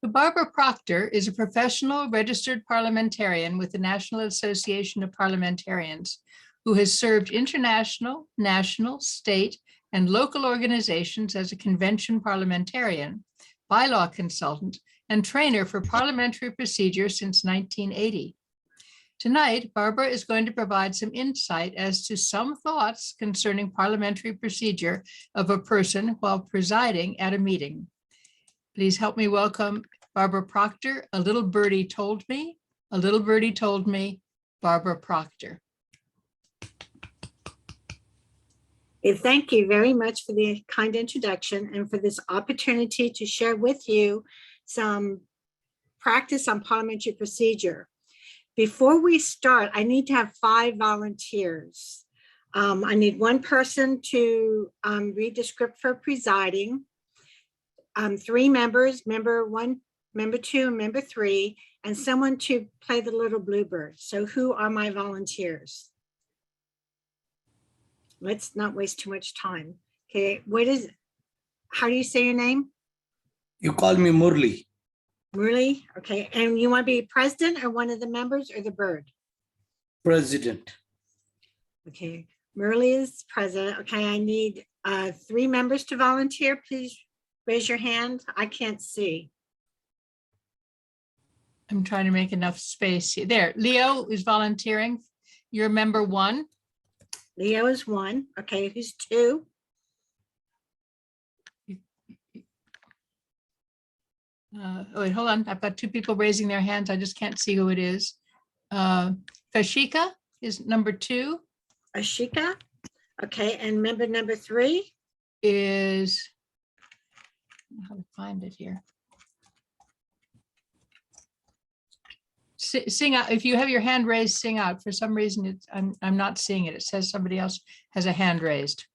Barbara Proctor is a professional registered parliamentarian with the National Association of Parliamentarians who has served international, national, state, and local organizations as a convention parliamentarian, bylaw consultant, and trainer for parliamentary procedure since 1980. Tonight, Barbara is going to provide some insight as to some thoughts concerning parliamentary procedure of a person while presiding at a meeting. Please help me welcome Barbara Proctor. A little birdie told me, Barbara Proctor. Thank you very much for the kind introduction and for this opportunity to share with you some practice on parliamentary procedure. Before we start, I need to have 5 volunteers. I need one person to read the script for presiding, 3 members, member 1, member 2, and member 3, and someone to play the little bluebird. So who are my volunteers? Let's not waste too much time. Okay, how do you say your name? You call me Murli. Murli, okay. And you want to be president or one of the members or the bird? President. Okay, Murli is president. Okay, I need 3 members to volunteer. Please raise your hand. I can't see. I'm trying to make enough space here. There, Leo is volunteering. You're member 1. Leo is 1. Okay, who's 2? Oh, wait, hold on. I've got 2 people raising their hands. I just can't see who it is. Fashika is number 2. Ashika. Okay, and member number 3 is, how to find it here. Sing out. If you have your hand raised, sing out. For some reason, I'm not seeing it. It says somebody else has a hand raised.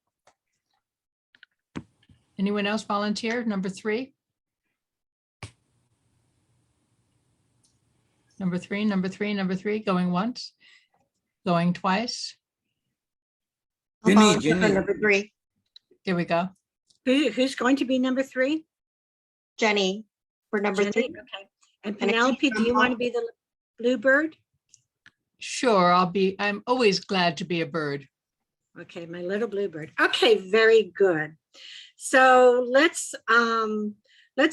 Anyone else volunteer? Number 3. Number 3, number 3, number 3, going once, going twice. Jenny. Number 3. There we go. Who's going to be number 3? Jenny for number Jenny? 3. Okay. And Penelope, do you want to be the bluebird? Sure, I'm always glad to be a bird. Okay, my little bluebird. Okay, very good. So let's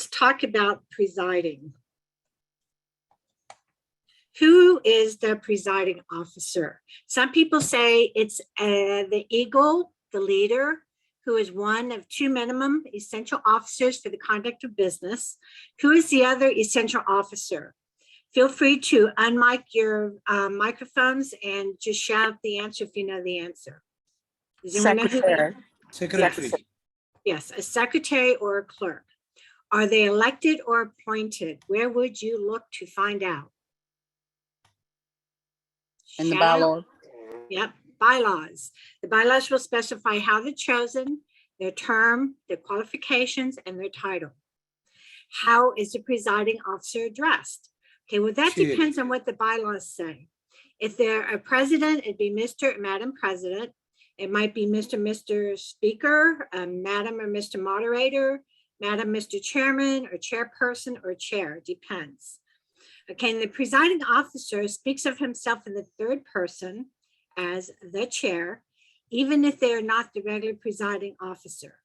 talk about presiding. Who is the presiding officer? Some people say it's the eagle, the leader, who is one of 2 minimum essential officers for the conduct of business. Who is the other essential officer? Feel free to unmic your microphones and just shout the answer if you know the answer. Does anyone know who Secretary. Secretary. Yes, a secretary or a clerk. Are they elected or appointed? Where would you look to find out? In the Shout out. bylaws. Yep, bylaws. The bylaws will specify how they're chosen, their term, their qualifications, and their title. How is the presiding officer addressed? Okay, well, that Chair. depends on what the bylaws say. If they're a president, it'd be Mr. and Madam President. It might be Mr. Speaker, Madam or Mr. Moderator, Madam, Mr. Chairman, or Chairperson, or Chair, depends. Okay, and the presiding officer speaks of himself in the 3rd person as the chair, even if they are not the regular presiding officer.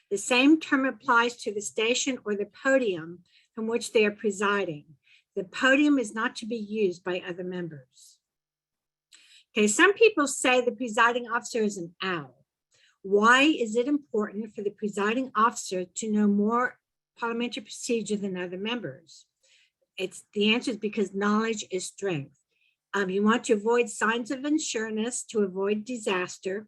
The same term applies to the station or the podium from which they are presiding. The podium is not to be used by other members. Okay, some people say the presiding officer is an owl. Why is it important for the presiding officer to know more parliamentary procedure than other members? The answer is because knowledge is strength. You want to avoid signs of unsureness to avoid disaster.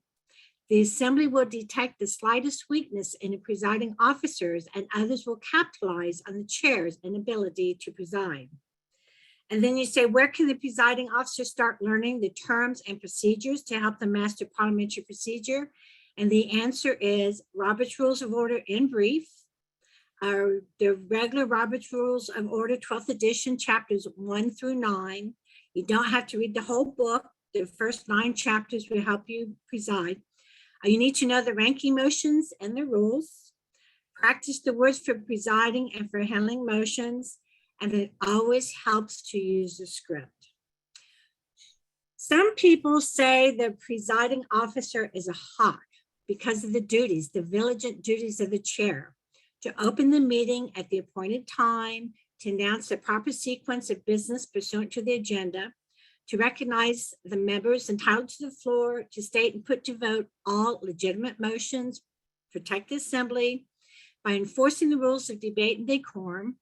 The assembly will detect the slightest weakness in the presiding officers, and others will capitalize on the chair's inability to preside. And then you say, where can the presiding officer start learning the terms and procedures to help them master parliamentary procedure? And the answer is Robert's Rules of Order in brief, the regular Robert's Rules of Order, 12th edition, chapters 1 through 9. You don't have to read the whole book. The first 9 chapters will help you preside. You need to know the ranking motions and the rules. Practice the words for presiding and for handling motions, and it always helps to use the script. Some people say the presiding officer is a hawk because of the duties, the vigilant duties of the chair, to open the meeting at the appointed time, to announce the proper sequence of business pursuant to the agenda, to recognize the members entitled to the floor, to state and put to vote all legitimate motions, protect the assembly by enforcing the rules of debate and decorum,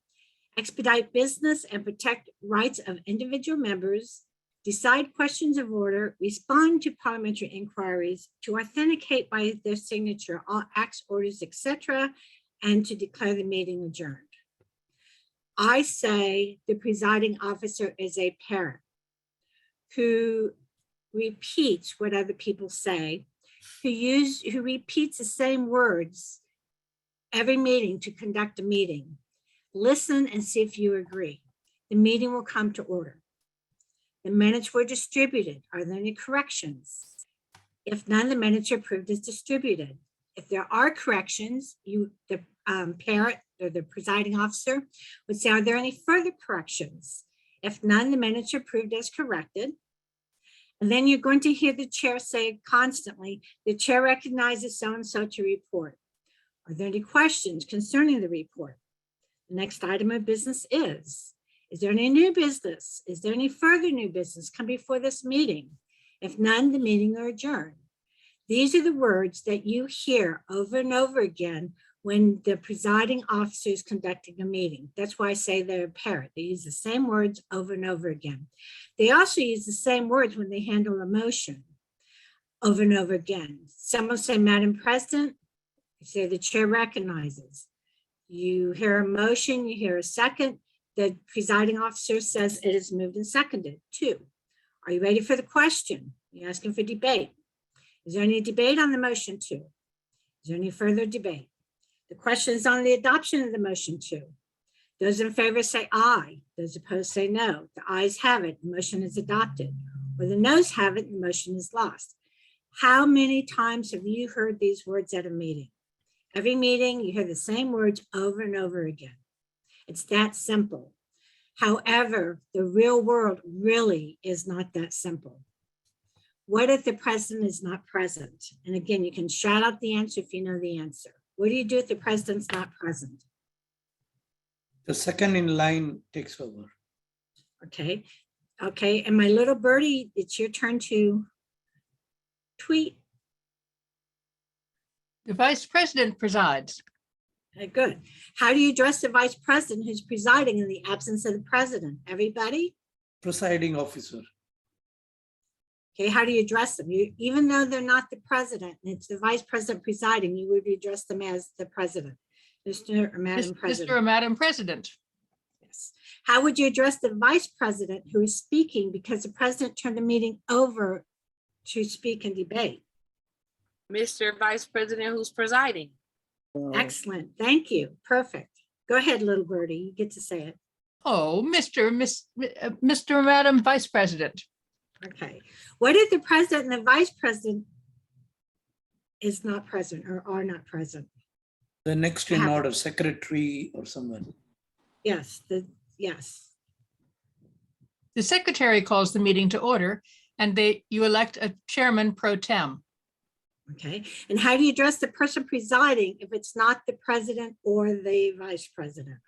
expedite business and protect rights of individual members, decide questions of order, respond to parliamentary inquiries, to authenticate by their signature all acts, orders, etc., and to declare the meeting adjourned. I say the presiding officer is a parrot who repeats what other people say, who repeats the same words every meeting to conduct a meeting. Listen and see if you agree. The meeting will come to order. The minutes were distributed. Are there any corrections? If none, the minutes are approved as distributed. If there are corrections, the parent or the presiding officer would say, are there any further corrections? If none, the minutes are approved as corrected. And then you're going to hear the chair say constantly, the chair recognizes so-and-so to report. Are there any questions concerning the report? The next item of business is there any new business? Is there any further new business come before this meeting? If none, the meeting are adjourned. These are the words that you hear over and over again when the presiding officer is conducting a meeting. That's why I say they're a parrot. They use the same words over and over again. They also use the same words when they handle a motion over and over again. Someone say, Madam President, you say the chair recognizes. You hear a motion, you hear a second, the presiding officer says it is moved and seconded. 2, are you ready for the question? You're asking for debate. Is there any debate on the motion? 2, is there any further debate? The question is on the adoption of the motion. 2. Those in favor say aye. Those opposed say no. The ayes have it, the motion is adopted. Or the noes have it, the motion is lost. How many times have you heard these words at a meeting? Every meeting, you hear the same words over and over again. It's that simple. However, the real world really is not that simple. What if the president is not present? And again, you can shout out the answer if you know the answer. What do you do if the president's not present? The second in line takes over. Okay, okay. And my little birdie, it's your turn to tweet. The vice president presides. Okay, good. How do you address the vice president who's presiding in the absence of the president? Everybody? Presiding officer. Okay, how do you address them? Even though they're not the president and it's the vice president presiding, you would address them as the president, Mr. or Madam President. Mr. or Madam President. Yes. How would you address the vice president who is speaking because the president turned the meeting over to speak and debate? Mr. Vice President who's presiding. Excellent. Thank you. Perfect. Go ahead, little birdie. You get to say it. Oh, Mr. or Madam Vice President. Okay. What if the president and the vice president is not present or are not present? The next in order, secretary or someone. Yes. Yes. The secretary calls the meeting to order and you elect a chairman pro tem. Okay. And how do you address the person presiding if it's not the president or the vice president?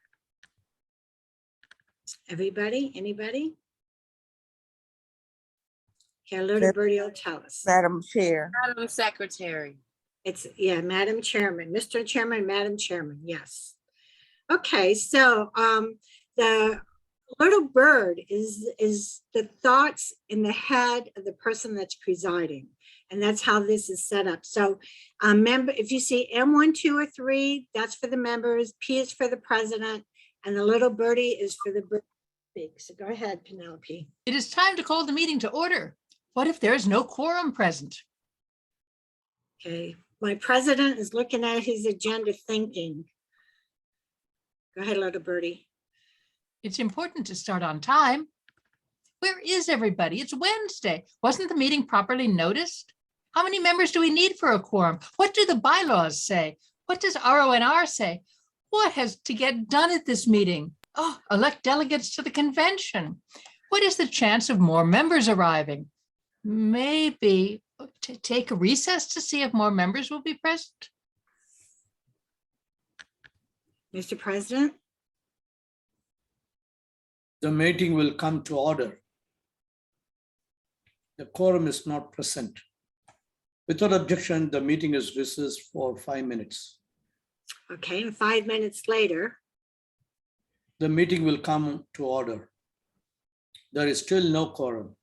Everybody? Anybody? Okay, little birdie will tell us. Madam Chair. Madam Secretary. It's, yeah, Madam Chairman, Mr. Chairman, Madam Chairman, yes. Okay, so the little bird is the thoughts in the head of the person that's presiding. And that's how this is set up. So if you see M1, 2, or 3, that's for the members, P is for the president, and the little birdie is for the bird. So go ahead, Penelope. It is time to call the meeting to order. What if there is no quorum present? Okay, my president is looking at his agenda thinking. Go ahead, little birdie. It's important to start on time. Where is everybody? It's Wednesday. Wasn't the meeting properly noticed? How many members do we need for a quorum? What do the bylaws say? What does RONR say? What has to get done at this meeting? Oh, elect delegates to the convention. What is the chance of more members arriving? Maybe to take a recess to see if more members will be present. Mr. President, The meeting will come to order. The quorum is not present. Without objection, the meeting is recessed for 5 minutes. okay, and 5 minutes later, The meeting will come to order. There is still no quorum.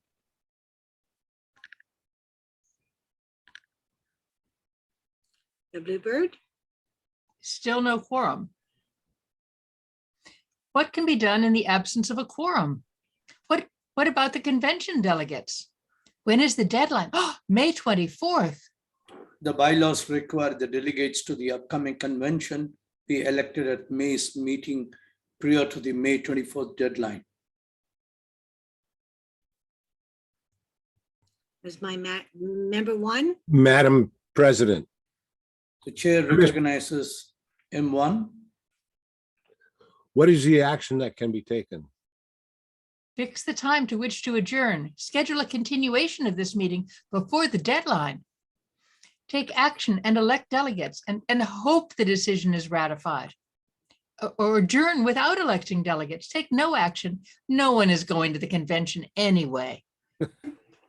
the Bluebird, Still no quorum. What can be done in the absence of a quorum? What about the convention delegates? When is the deadline? Oh, May 24th. The bylaws require the delegates to the upcoming convention be elected at May's meeting prior to the May 24th deadline. was my member one. Madam President, The chair recognizes M1. what is the action that can be taken? Fix the time to which to adjourn. Schedule a continuation of this meeting before the deadline. Take action and elect delegates and hope the decision is ratified. Or adjourn without electing delegates. Take no action. No one is going to the convention anyway.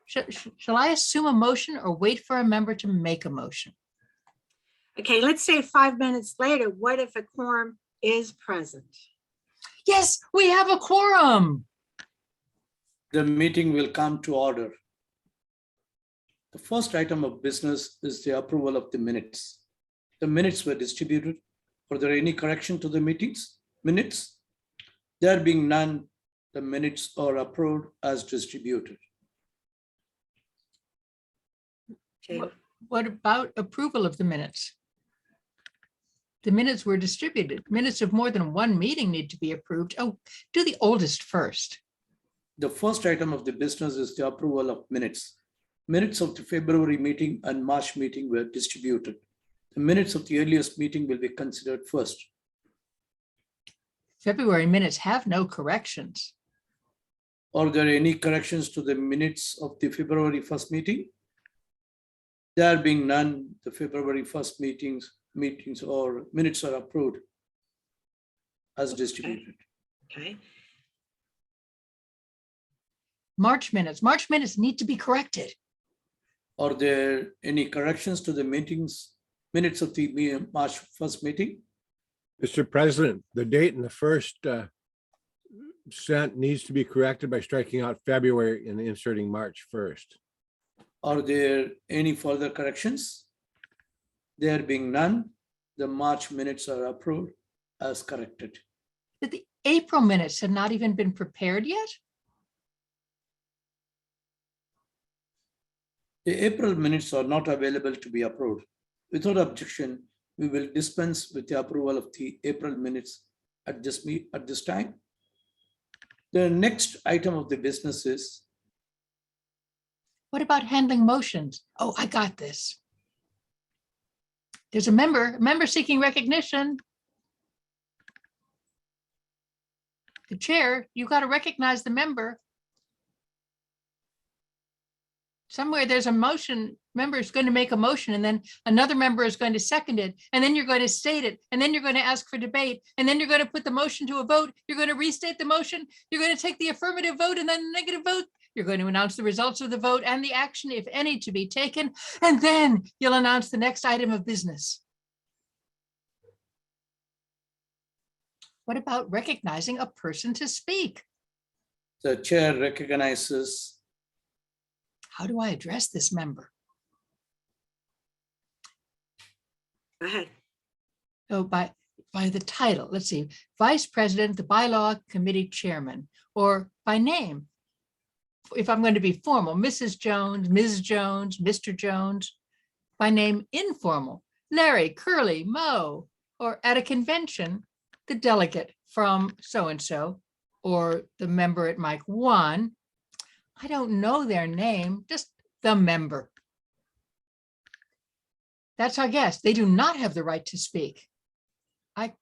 Shall I assume a motion or wait for a member to make a motion? Okay, let's say 5 minutes later, what if a quorum is present? Yes, we have a quorum. The meeting will come to order. The first item of business is the approval of the minutes. The minutes were distributed. Are there any correction to the minutes? There being none, the minutes are approved as distributed. Okay, What about approval of the minutes? The minutes were distributed. Minutes of more than one meeting need to be approved. Oh, do the oldest first. The first item of the business is the approval of minutes. Minutes of the February meeting and March meeting were distributed. The minutes of the earliest meeting will be considered first. February minutes have no corrections. Are there any corrections to the minutes of the February 1st meeting? There being none, the February 1st meetings or minutes are approved as distributed. okay, March minutes need to be corrected. Are there any corrections to the minutes of the March 1st meeting? Mr. President, the date in the first sent needs to be corrected by striking out February and inserting March 1st. Are there any further corrections? There being none, the March minutes are approved as corrected. But the April minutes have not even been prepared yet? The April minutes are not available to be approved. Without objection, we will dispense with the approval of the April minutes at this time. The next item of the business is What about handling motions? Oh, I got this. There's a member seeking recognition. The chair, you got to recognize the member. Somewhere there's a motion, member is going to make a motion, and then another member is going to second it, and then you're going to state it, and then you're going to ask for debate, and then you're going to put the motion to a vote. You're going to restate the motion. You're going to take the affirmative vote and then the negative vote. You're going to announce the results of the vote and the action, if any, to be taken, and then you'll announce the next item of business. What about recognizing a person to speak? the chair recognizes How do I address this member? go ahead. Oh, by the title, let's see, Vice President, the Bylaw Committee Chairman, or by name. If I'm going to be formal, Mrs. Jones, Ms. Jones, Mr. Jones. By name, informal, Larry, Curly, Mo, or at a convention, the delegate from so-and-so, or the member at mic 1. I don't know their name, just the member. That's our guess. They do not have the right to speak. I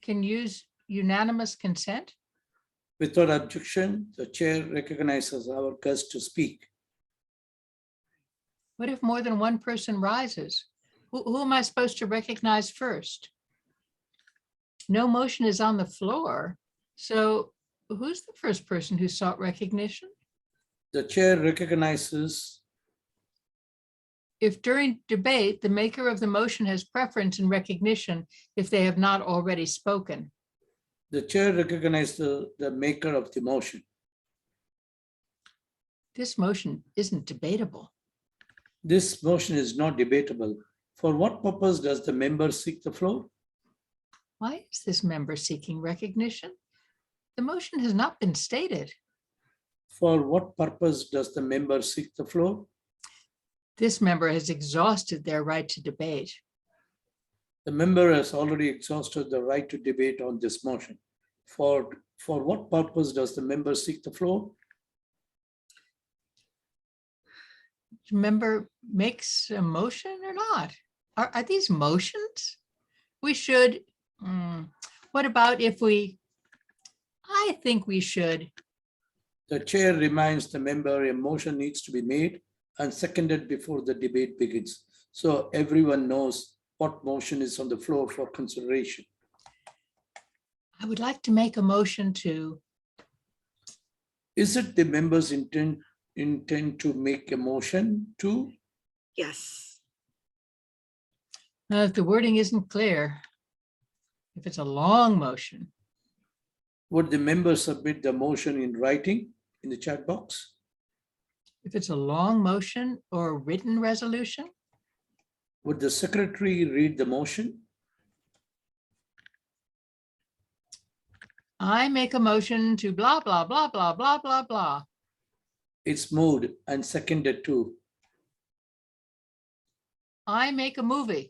can use unanimous consent. Without objection, the chair recognizes our guest to speak. What if more than one person rises? Who am I supposed to recognize first? No motion is on the floor. So who's the first person who sought recognition? The chair recognizes, If during debate, the maker of the motion has preference in recognition if they have not already spoken. the chair recognizes the maker of the motion. This motion isn't debatable. This motion is not debatable. For what purpose does the member seek the floor? Why is this member seeking recognition? The motion has not been stated. For what purpose does the member seek the floor? This member has exhausted their right to debate. The member has already exhausted the right to debate on this motion. For what purpose does the member seek the floor? Member makes a motion or not? Are these motions? We should, what about if I think we should. The chair reminds the member a motion needs to be made and seconded before the debate begins. So everyone knows what motion is on the floor for consideration. I would like to make a motion to, Is it the member's intent to make a motion to? Yes. if the wording isn't clear, if it's a long motion, Would the member submit the motion in writing in the chat box? if it's a long motion or a written resolution, Would the secretary read the motion? I make a motion to blah, blah, blah, blah, blah, blah, blah. It's moved and seconded to. I make a movie.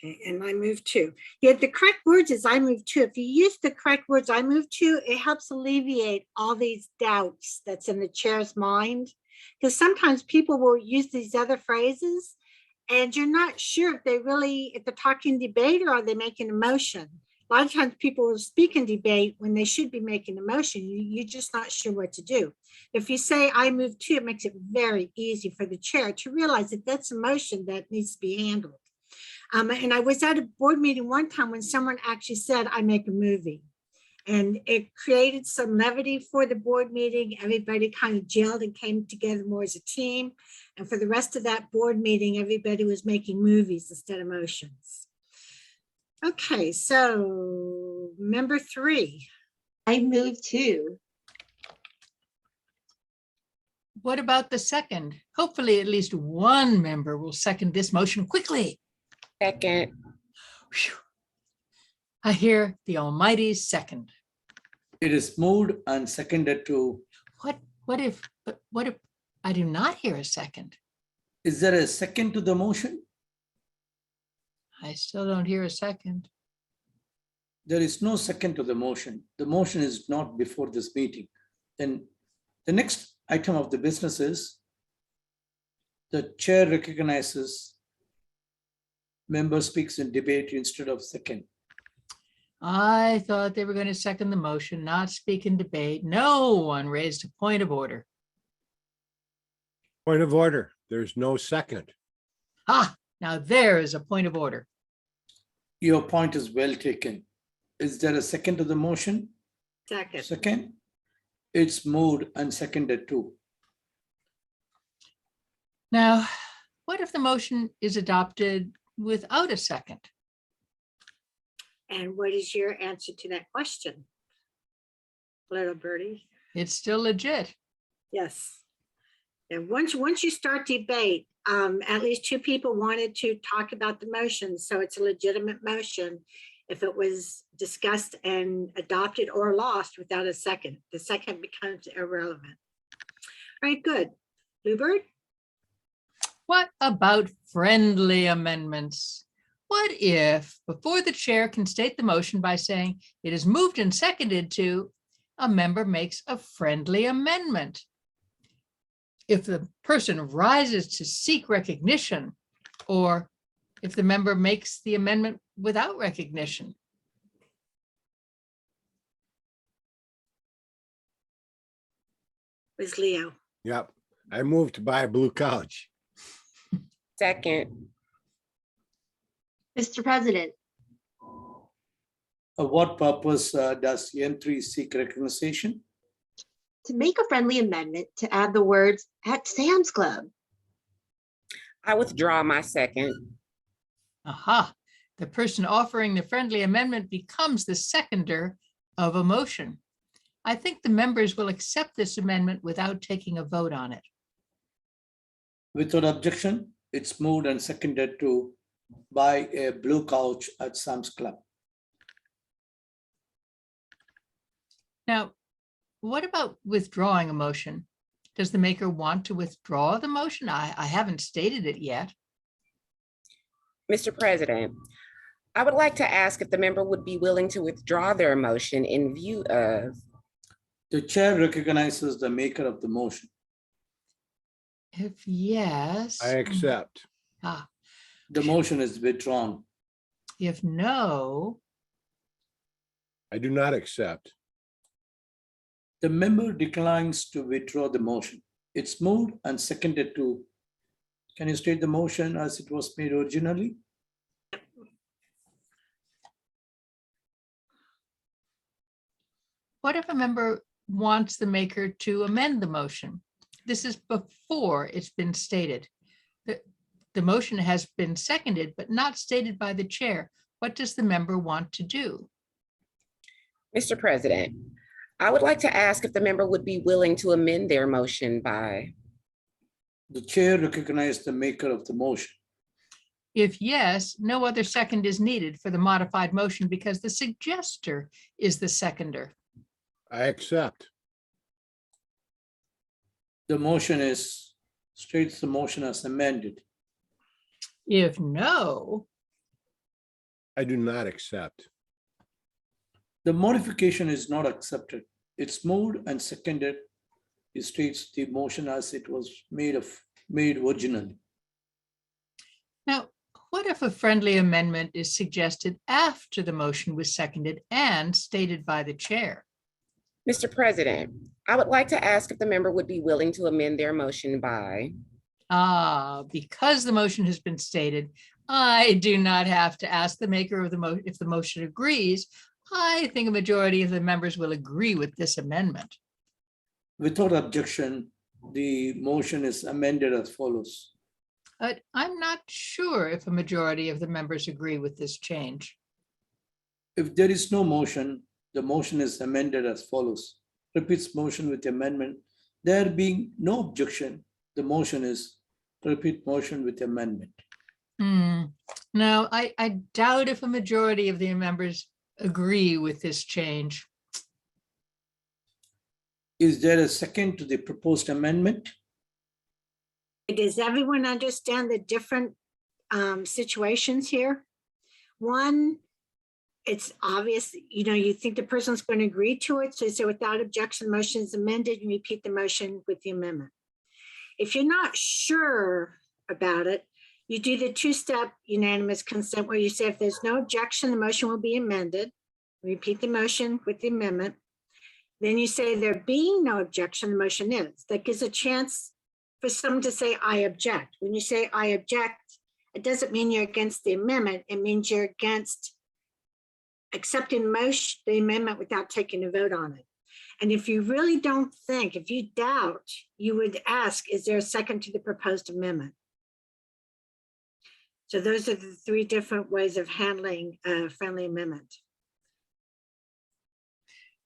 Okay, and I move to. Yeah, the correct words is I move to. If you use the correct words, I move to, it helps alleviate all these doubts that's in the chair's mind. Because sometimes people will use these other phrases and you're not sure if they're talking debate or are they making a motion. A lot of times people will speak in debate when they should be making a motion. You're just not sure what to do. If you say I move to, it makes it very easy for the chair to realize that that's a motion that needs to be handled. And I was at a board meeting one time when someone actually said, I make a movie. And it created some levity for the board meeting. Everybody kind of gelled and came together more as a team. And for the rest of that board meeting, everybody was making movies instead of motions. Okay, so member 3. I move to. What about the second? Hopefully at least one member will second this motion quickly. Second. Phew. I hear the almighty second. It is moved and seconded to. What if I do not hear a second? Is there a second to the motion? I still don't hear a second. There is no second to the motion. The motion is not before this meeting. Then the next item of the business is the chair recognizes member speaks in debate instead of second. I thought they were going to second the motion, not speak in debate. No one raised a point of order. Point of order. There's no second. Ah, now there is a point of order. Your point is well taken. Is there a second to the motion? Second. Second. It's moved and seconded to. Now, what if the motion is adopted without a second? And what is your answer to that question? Little birdie? It's still legit. Yes. And once you start debate, at least 2 people wanted to talk about the motion. So it's a legitimate motion if it was discussed and adopted or lost without a second. The second becomes irrelevant. All right, good. Bluebird? What about friendly amendments? What if, before the chair can state the motion by saying it is moved and seconded to, a member makes a friendly amendment? if the person rises to seek recognition, or if the member makes the amendment without recognition. Was Leo. Yep. I moved to buy a blue couch. Second, Mr. President, For what purpose does N3 seek recognition? to make a friendly amendment to add the words "at Sam's Club." I withdraw my second. Aha, the person offering the friendly amendment becomes the seconder of a motion. I think the members will accept this amendment without taking a vote on it. Without objection, it's moved and seconded to buy a blue couch at Sam's Club. Now, what about withdrawing a motion? Does the maker want to withdraw the motion? I haven't stated it yet. Mr. President, I would like to ask if the member would be willing to withdraw their motion in view of. The chair recognizes the maker of the motion. If yes. I accept. Ah, The motion is withdrawn. if no, I do not accept. The member declines to withdraw the motion. It's moved and seconded to, can you state the motion as it was made originally? what if a member wants the maker to amend the motion? This is before it's been stated. The motion has been seconded, but not stated by the chair. What does the member want to do? Mr. President, I would like to ask if the member would be willing to amend their motion by. The chair recognizes the maker of the motion. If yes, no other second is needed for the modified motion because the suggester is the seconder. I accept. The motion states the motion as amended. If no, I do not accept. The modification is not accepted. It's moved and seconded. It states the motion as it was made originally. now, what if a friendly amendment is suggested after the motion was seconded and stated by the chair? Mr. President, I would like to ask if the member would be willing to amend their motion by. Because the motion has been stated, I do not have to ask the maker of the motion if the motion agrees. I think a majority of the members will agree with this amendment. Without objection, the motion is amended as follows. But I'm not sure if a majority of the members agree with this change. If there is no motion, the motion is amended as follows. Repeats motion with amendment. There being no objection, the motion is repeat motion with amendment. No, I doubt if a majority of the members agree with this change. Is there a second to the proposed amendment? Does everyone understand the different situations here? One, it's obvious, you think the person's going to agree to it. So you say without objection, the motion is amended, and repeat the motion with the amendment. If you're not sure about it, you do the two-step unanimous consent where you say if there's no objection, the motion will be amended. Repeat the motion with the amendment. Then you say there being no objection, the motion is. That gives a chance for someone to say, I object. When you say I object, it doesn't mean you're against the amendment. It means you're against accepting the amendment without taking a vote on it. And if you really don't think, if you doubt, you would ask, is there a second to the proposed amendment? So those are the three different ways of handling a friendly amendment.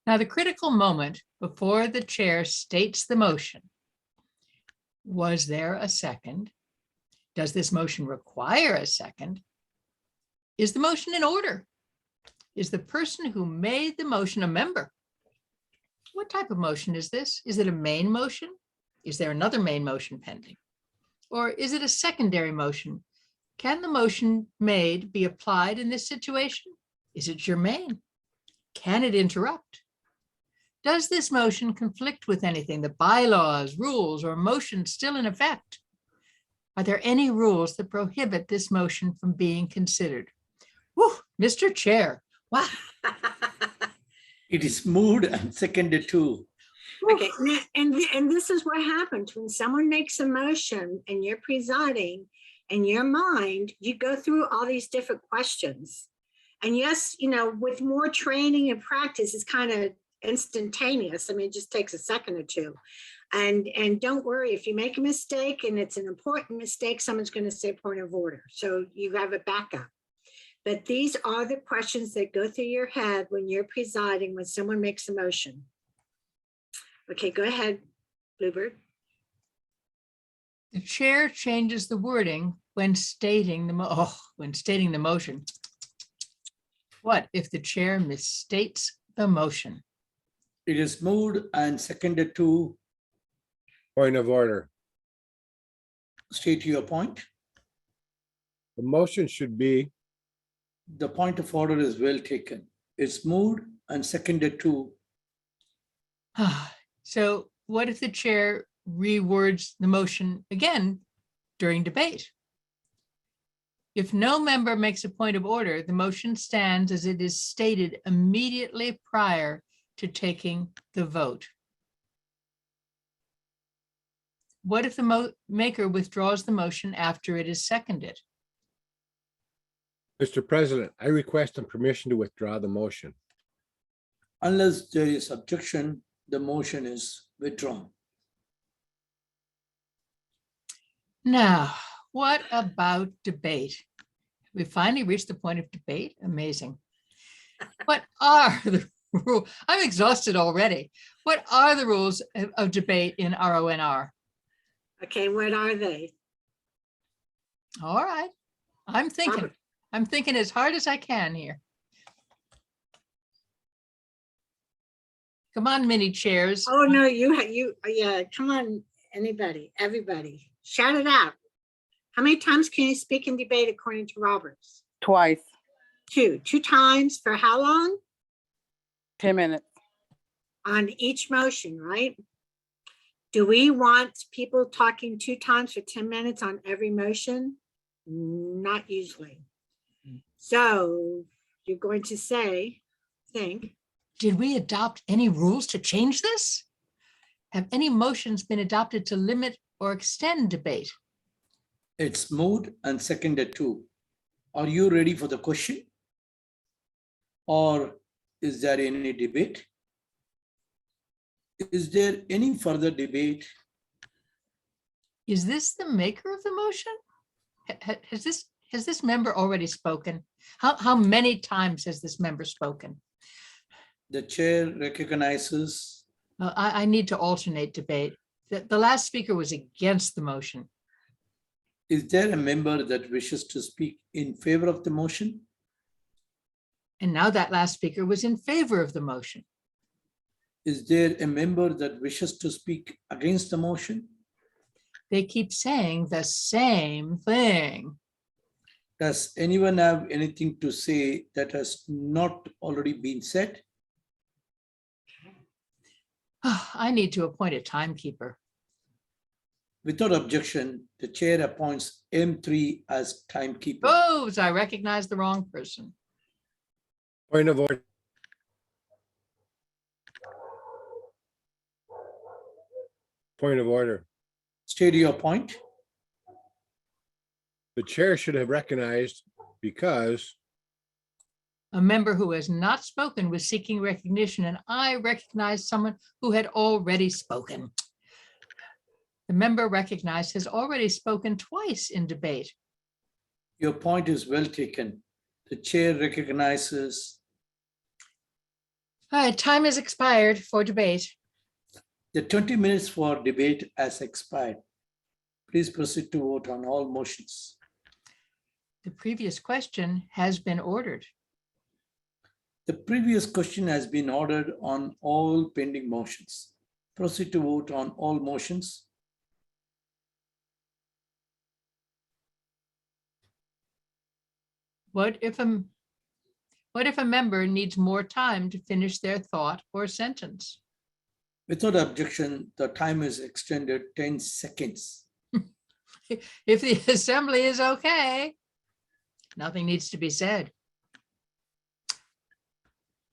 Now, the critical moment before the chair states the motion. Was there a second? Does this motion require a second? Is the motion in order? Is the person who made the motion a member? What type of motion is this? Is it a main motion? Is there another main motion pending? Or is it a secondary motion? Can the motion made be applied in this situation? Is it germane? Can it interrupt? Does this motion conflict with anything, the bylaws, rules, or motions still in effect? Are there any rules that prohibit this motion from being considered? Whew, Mr. Chair, wow. It is moved and seconded too. Okay, and this is what happens when someone makes a motion and you're presiding, in your mind, you go through all these different questions. And yes, with more training and practice, it's kind of instantaneous. I mean, it just takes a second or two. And don't worry, if you make a mistake and it's an important mistake, someone's going to say point of order. So you have a backup. But these are the questions that go through your head when you're presiding, when someone makes a motion. Okay, go ahead, Bluebird. The chair changes the wording when stating the motion. What if the chair misstates the motion? It is moved and seconded to. Point of order. State your point. The motion should be, The point of order is well taken. It's moved and seconded to. So what if the chair rewords the motion again during debate? If no member makes a point of order, the motion stands as it is stated immediately prior to taking the vote. What if the maker withdraws the motion after it is seconded? Mr. President, I request permission to withdraw the motion. Unless there is objection, the motion is withdrawn. Now, what about debate? We finally reached the point of debate. Amazing. What are the rules? I'm exhausted already. What are the rules of debate in RONR? Okay, what are they? All right. I'm thinking as hard as I can here. Come on, mini chairs. Oh, no, yeah, come on, everybody, shout it out. How many times can you speak in debate according to Roberts? Twice, Two times for how long? 10 minutes. On each motion, right? Do we want people talking 2 times for 10 minutes on every motion? Not usually. So you're going to think. Did we adopt any rules to change this? Have any motions been adopted to limit or extend debate? It's moved and seconded to. Are you ready for the question? Or is there any debate? Is there any further debate? Is this the maker of the motion? Has this member already spoken? How many times has this member spoken? The chair recognizes. I need to alternate debate. The last speaker was against the motion. Is there a member that wishes to speak in favor of the motion? And now that last speaker was in favor of the motion. Is there a member that wishes to speak against the motion? They keep saying the same thing. Does anyone have anything to say that has not already been said? I need to appoint a timekeeper. Without objection, the chair appoints M3 as timekeeper. Oh, I recognize the wrong person. Point of order. Point of order. State your point. The chair should have recognized because A member who has not spoken was seeking recognition, and I recognized someone who had already spoken. The member recognized has already spoken twice in debate. Your point is well taken. The chair recognizes. All right, time has expired for debate. The 20 minutes for debate has expired. Please proceed to vote on all motions. The previous question has been ordered. The previous question has been ordered on all pending motions. Proceed to vote on all motions. What if a member needs more time to finish their thought or sentence? Without objection, the time is extended 10 seconds. If the assembly is okay, nothing needs to be said.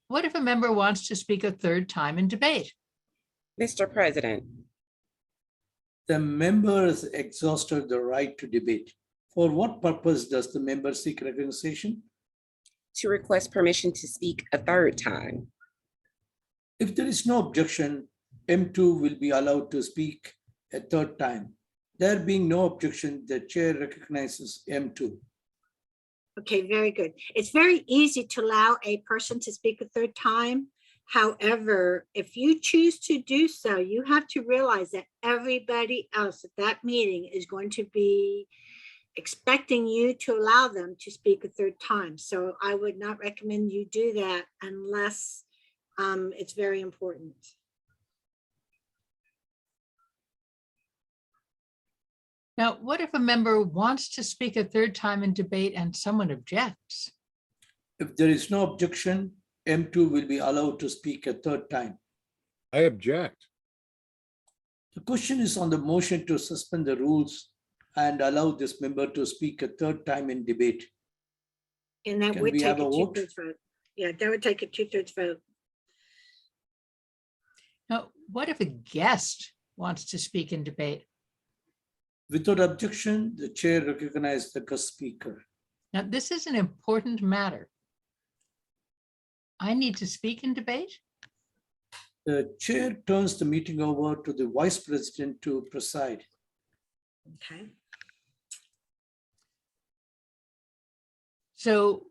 What if a member wants to speak a third time in debate? Mr. President, The member has exhausted the right to debate. For what purpose does the member seek recognition? to request permission to speak a third time. If there is no objection, M2 will be allowed to speak a third time. There being no objection, the chair recognizes M2. Okay, very good. It's very easy to allow a person to speak a third time. However, if you choose to do so, you have to realize that everybody else at that meeting is going to be expecting you to allow them to speak a third time. So I would not recommend you do that unless it's very important. Now, what if a member wants to speak a third time in debate and someone objects? If there is no objection, M2 will be allowed to speak a third time. I object. The question is on the motion to suspend the rules and allow this member to speak a third time in debate. And that Can would we take have a a vote? 2/3 vote. Yeah, that would take a 2/3 vote. Now, what if a guest wants to speak in debate? Without objection, the chair recognizes the guest speaker. Now, this is an important matter. I need to speak in debate? The chair turns the meeting over to the vice president to preside. Okay. So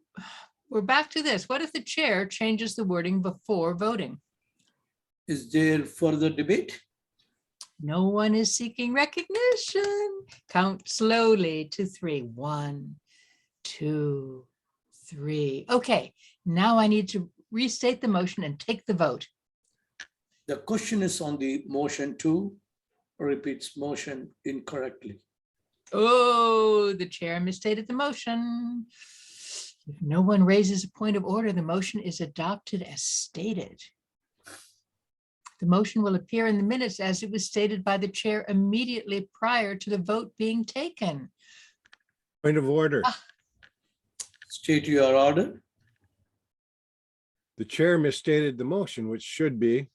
we're back to this. What if the chair changes the wording before voting? Is there further debate? No one is seeking recognition. Count slowly to 3. 1, 2, 3. Okay, now I need to restate the motion and take the vote. The question is on the motion to repeats motion incorrectly. Oh, the chair misstated the motion. If no one raises a point of order, the motion is adopted as stated. The motion will appear in the minutes as it was stated by the chair immediately prior to the vote being taken. Point of order. State your order. The chair misstated the motion, which should be.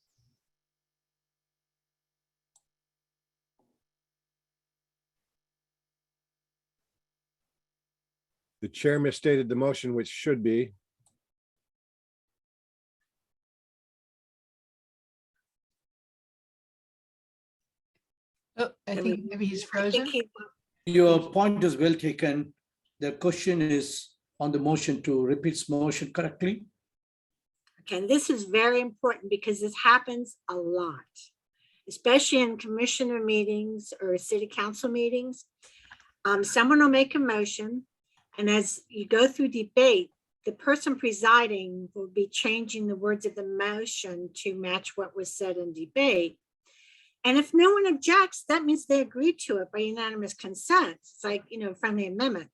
The chair misstated the motion, which should be. Oh, I think maybe he's frozen. Your point is well taken. The question is on the motion to repeats motion correctly. Okay, and this is very important because this happens a lot, especially in commissioner meetings or city council meetings. Someone will make a motion, and as you go through debate, the person presiding will be changing the words of the motion to match what was said in debate. And if no one objects, that means they agreed to it by unanimous consent. It's like, friendly amendment.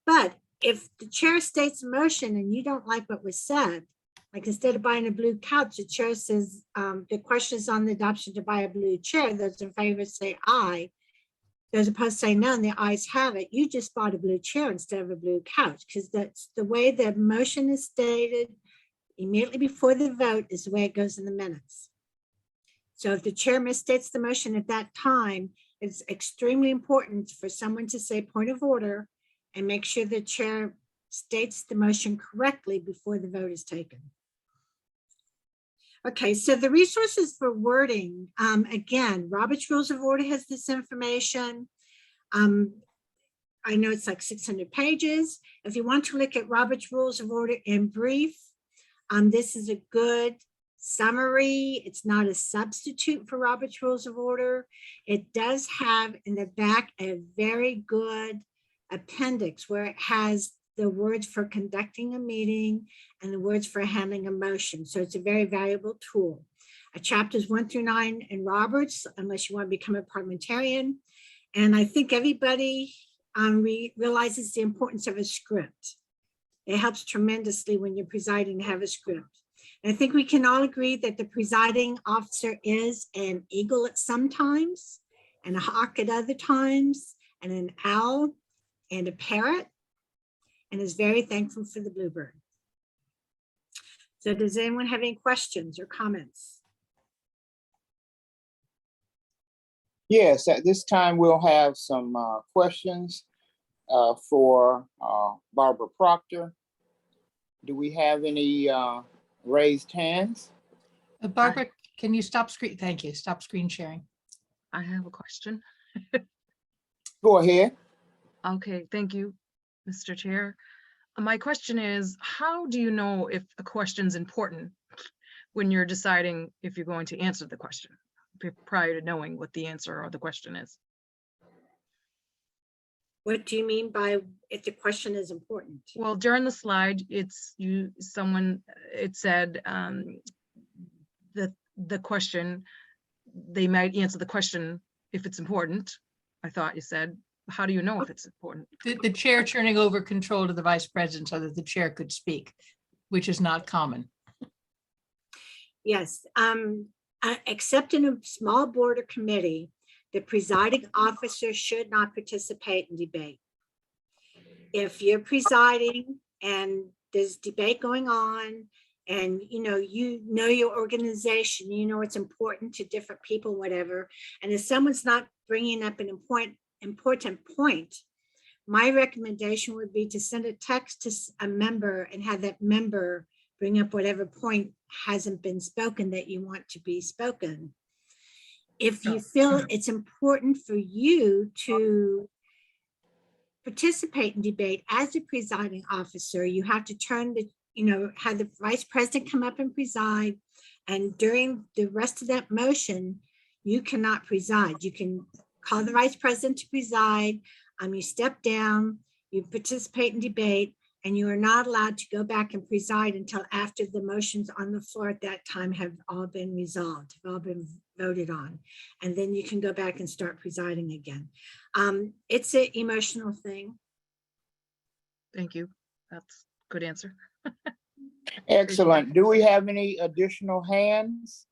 But if the chair states a motion and you don't like what was said, like instead of buying a blue couch, the chair says the question is on the adoption to buy a blue chair. Those in favor say aye. Those opposed say no, and the ayes have it. You just bought a blue chair instead of a blue couch, because that's the way the motion is stated immediately before the vote is the way it goes in the minutes. So if the chair misstates the motion at that time, it's extremely important for someone to say point of order and make sure the chair states the motion correctly before the vote is taken. Okay, so the resources for wording, again, Robert's Rules of Order has this information. I know it's like 600 pages. If you want to look at Robert's Rules of Order in brief, this is a good summary. It's not a substitute for Robert's Rules of Order. It does have in the back a very good appendix where it has the words for conducting a meeting and the words for handling a motion. So it's a very valuable tool. Chapters 1 through 9 in Roberts, unless you want to become a parliamentarian. And I think everybody realizes the importance of a script. It helps tremendously when you're presiding to have a script. And I think we can all agree that the presiding officer is an eagle at some times, and a hawk at other times, and an owl and a parrot, and is very thankful for the bluebird. So does anyone have any questions or comments? Yes, at this time, we'll have some questions for Barbara Proctor. Do we have any raised hands? Barbara, can you stop screen? Thank you. Stop screen sharing. I have a question. Go ahead. Okay, thank you, Mr. Chair. My question is, how do you know if a question's important when you're deciding if you're going to answer the question prior to knowing what the answer or the question is? What do you mean by if the question is important? Well, during the slide, it said the question, they might answer the question if it's important. I thought you said, how do you know if it's important? The chair turning over control to the vice president so that the chair could speak, which is not common. Yes, except in a small board or committee, the presiding officer should not participate in debate. If you're presiding and there's debate going on, and you know your organization, you know it's important to different people, whatever, and if someone's not bringing up an important point, my recommendation would be to send a text to a member and have that member bring up whatever point hasn't been spoken that you want to be spoken. If you feel it's important for you to participate in debate as a presiding officer, you have to turn the, have the vice president come up and preside. And during the rest of that motion, you cannot preside. You can call the vice president to preside. You step down, you participate in debate, and you are not allowed to go back and preside until after the motions on the floor at that time have all been resolved, have all been voted on. And then you can go back and start presiding again. It's an emotional thing. Thank you. That's a good answer. Excellent. Do we have any additional hands?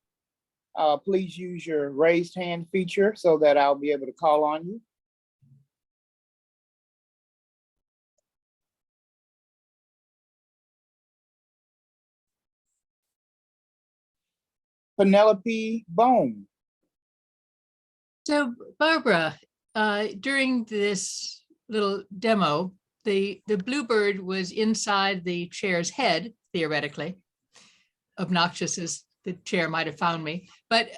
Please use your raised hand feature so that I'll be able to call on you. Penelope Bone. So Barbara, during this little demo, the bluebird was inside the chair's head, theoretically. Obnoxious as the chair might have found me, but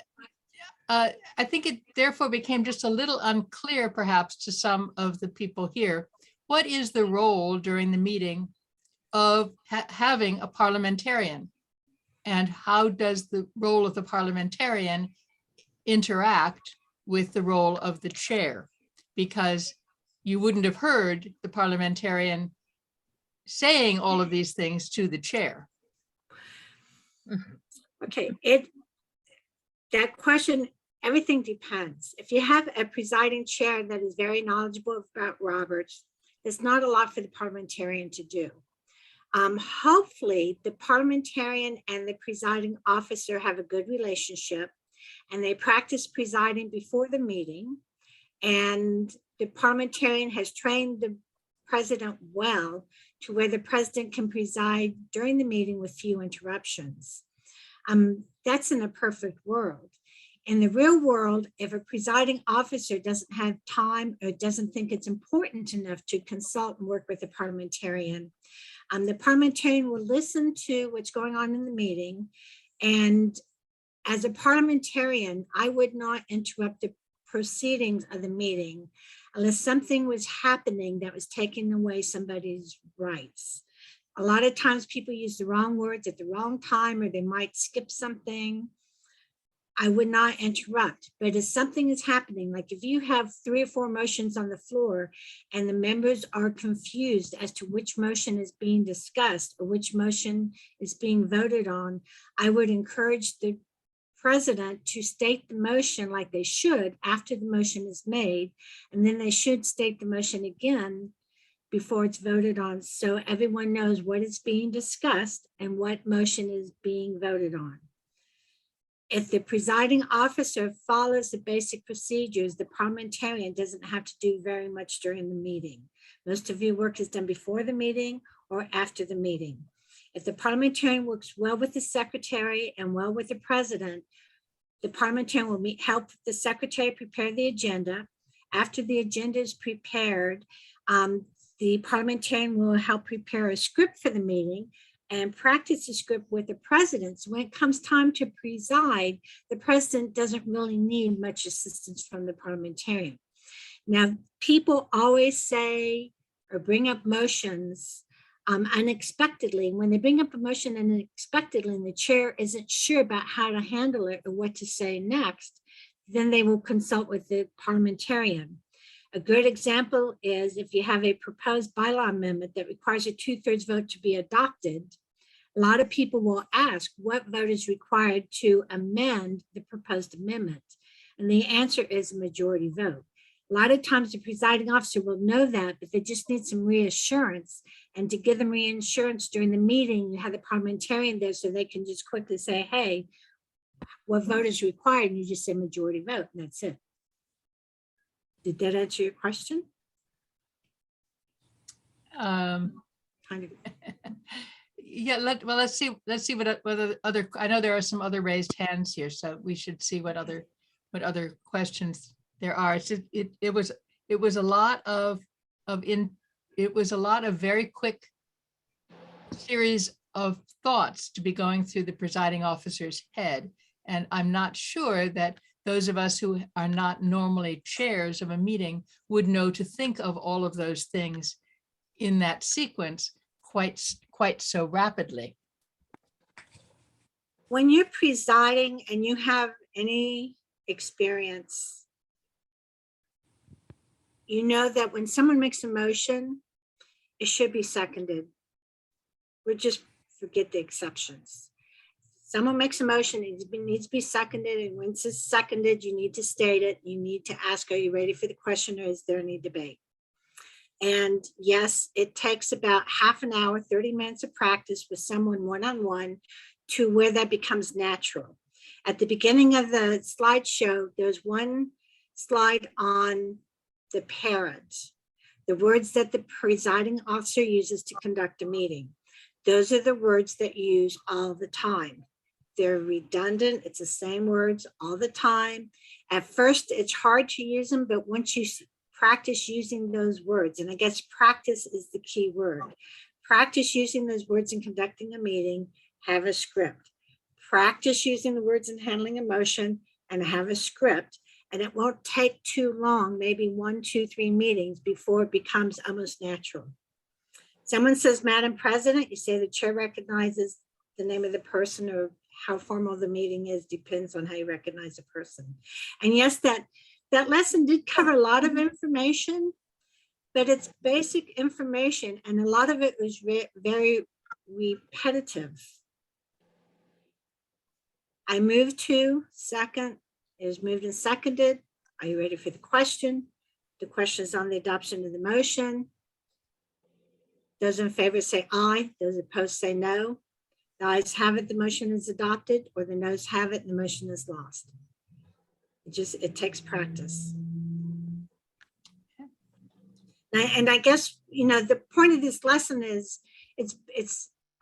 I think it therefore became just a little unclear perhaps to some of the people here. What is the role during the meeting of having a parliamentarian? And how does the role of the parliamentarian interact with the role of the chair? Because you wouldn't have heard the parliamentarian saying all of these things to the chair. Okay, that question, everything depends. If you have a presiding chair that is very knowledgeable about Roberts, there's not a lot for the parliamentarian to do. Hopefully the parliamentarian and the presiding officer have a good relationship and they practice presiding before the meeting, and the parliamentarian has trained the president well to where the president can preside during the meeting with few interruptions. That's in a perfect world. In the real world, if a presiding officer doesn't have time or doesn't think it's important enough to consult and work with the parliamentarian will listen to what's going on in the meeting. And as a parliamentarian, I would not interrupt the proceedings of the meeting unless something was happening that was taking away somebody's rights. A lot of times people use the wrong words at the wrong time, or they might skip something. I would not interrupt, but if something is happening, like if you have 3 or 4 motions on the floor and the members are confused as to which motion is being discussed or which motion is being voted on, I would encourage the president to state the motion like they should after the motion is made, and then they should state the motion again before it's voted on, so everyone knows what is being discussed and what motion is being voted on. If the presiding officer follows the basic procedures, the parliamentarian doesn't have to do very much during the meeting. Most of your work is done before the meeting or after the meeting. If the parliamentarian works well with the secretary and well with the president, the parliamentarian will help the secretary prepare the agenda. After the agenda is prepared, the parliamentarian will help prepare a script for the meeting and practice the script with the president. So when it comes time to preside, the president doesn't really need much assistance from the parliamentarian. Now, people always say or bring up motions unexpectedly. When they bring up a motion unexpectedly and the chair isn't sure about how to handle it or what to say next, then they will consult with the parliamentarian. A good example is if you have a proposed bylaw amendment that requires a 2/3 vote to be adopted, a lot of people will ask what vote is required to amend the proposed amendment. And the answer is a majority vote. A lot of times the presiding officer will know that, but they just need some reassurance. And to give them reassurance during the meeting, you have the parliamentarian there so they can just quickly say, hey, what vote is required? And you just say majority vote, and that's it. Did that answer your question? Um, Kind of. Yeah, let's see what other, I know there are some other raised hands here, so we should see what other questions there are. It was a lot of very quick series of thoughts to be going through the presiding officer's head. And I'm not sure that those of us who are not normally chairs of a meeting would know to think of all of those things in that sequence quite so rapidly. When you're presiding and you have any experience, you know that when someone makes a motion, it should be seconded. We just forget the exceptions. Someone makes a motion, it needs to be seconded, and once it's seconded, you need to state it. You need to ask, are you ready for the question, or is there any debate? And yes, it takes about half an hour, 30 minutes of practice with someone one-on-one to where that becomes natural. At the beginning of the slideshow, there's one slide on the parrot, the words that the presiding officer uses to conduct a meeting. Those are the words that you use all the time. They're redundant. It's the same words all the time. At first, it's hard to use them, but once you practice using those words, and I guess practice is the key word. Practice using those words in conducting a meeting, have a script. Practice using the words in handling emotion and have a script. And it won't take too long, maybe 1, 2, 3 meetings before it becomes almost natural. Someone says, Madam President, you say the chair recognizes the name of the person, or how formal the meeting is, depends on how you recognize a person. And yes, that lesson did cover a lot of information, but it's basic information, and a lot of it was very repetitive. I moved to second, it was moved and seconded. Are you ready for the question? The question is on the adoption of the motion. Those in favor say aye, those opposed say no. The ayes have it, the motion is adopted, or the noes have it, the motion is lost. It takes practice. And I guess, the point of this lesson is,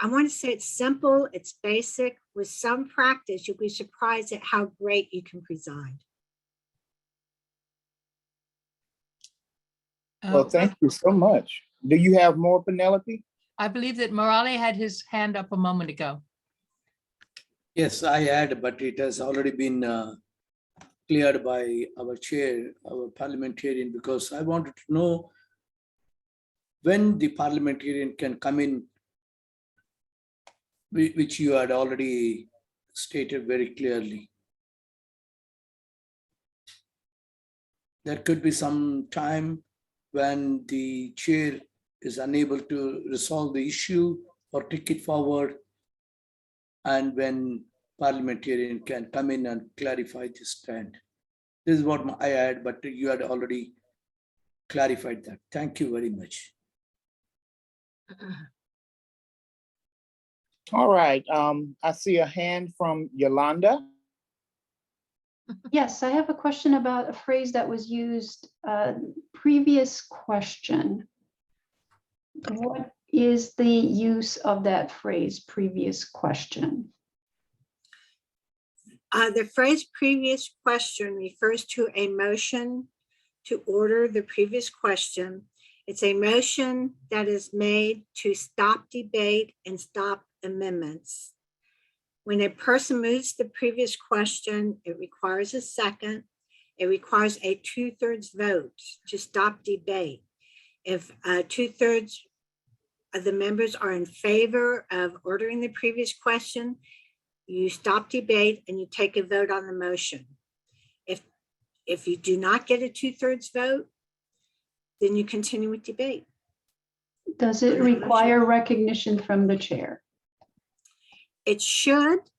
I want to say it's simple, it's basic. With some practice, you'll be surprised at how great you can preside. Well, thank you so much. Do you have more, Penelope? I believe that Morale had his hand up a moment ago. Yes, I had, but it has already been cleared by our chair, our parliamentarian, because I wanted to know when the parliamentarian can come in, which you had already stated very clearly. There could be some time when the chair is unable to resolve the issue or take it forward, and when parliamentarian can come in and clarify the stand. This is what I had, but you had already clarified that. Thank you very much. All right, I see a hand from Yolanda. Yes, I have a question about a phrase that was used, previous question. What is the use of that phrase, previous question? The phrase previous question refers to a motion to order the previous question. It's a motion that is made to stop debate and stop amendments. When a person moves the previous question, it requires a second. It requires a 2/3 vote to stop debate. If 2/3 of the members are in favor of ordering the previous question, you stop debate and you take a vote on the motion. If you do not get a 2/3 vote, then you continue with debate. Does it require recognition from the chair? It should,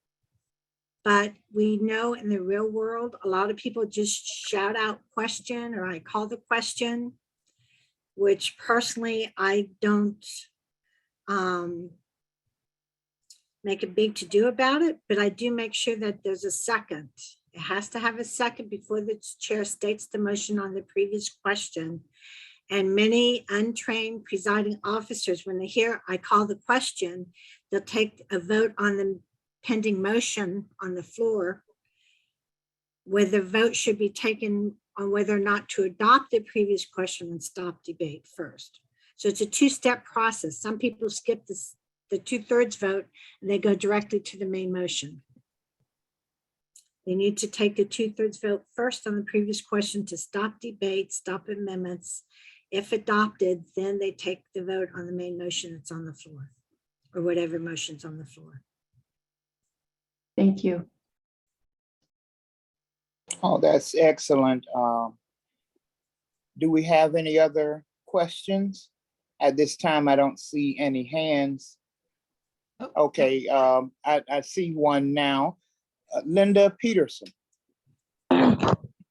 but we know in the real world, a lot of people just shout out question or I call the question, which personally I don't make a big to do about it, but I do make sure that there's a second. It has to have a second before the chair states the motion on the previous question. And many untrained presiding officers, when they hear I call the question, they'll take a vote on the pending motion on the floor, where the vote should be taken on whether or not to adopt the previous question and stop debate first. So it's a two-step process. Some people skip the 2/3 vote and they go directly to the main motion. They need to take the 2/3 vote first on the previous question to stop debate, stop amendments. If adopted, then they take the vote on the main motion that's on the floor, or whatever motion's on the floor. Thank you. Oh, that's excellent. Do we have any other questions? At this time, I don't see any hands. Okay, I see one now. Linda Peterson.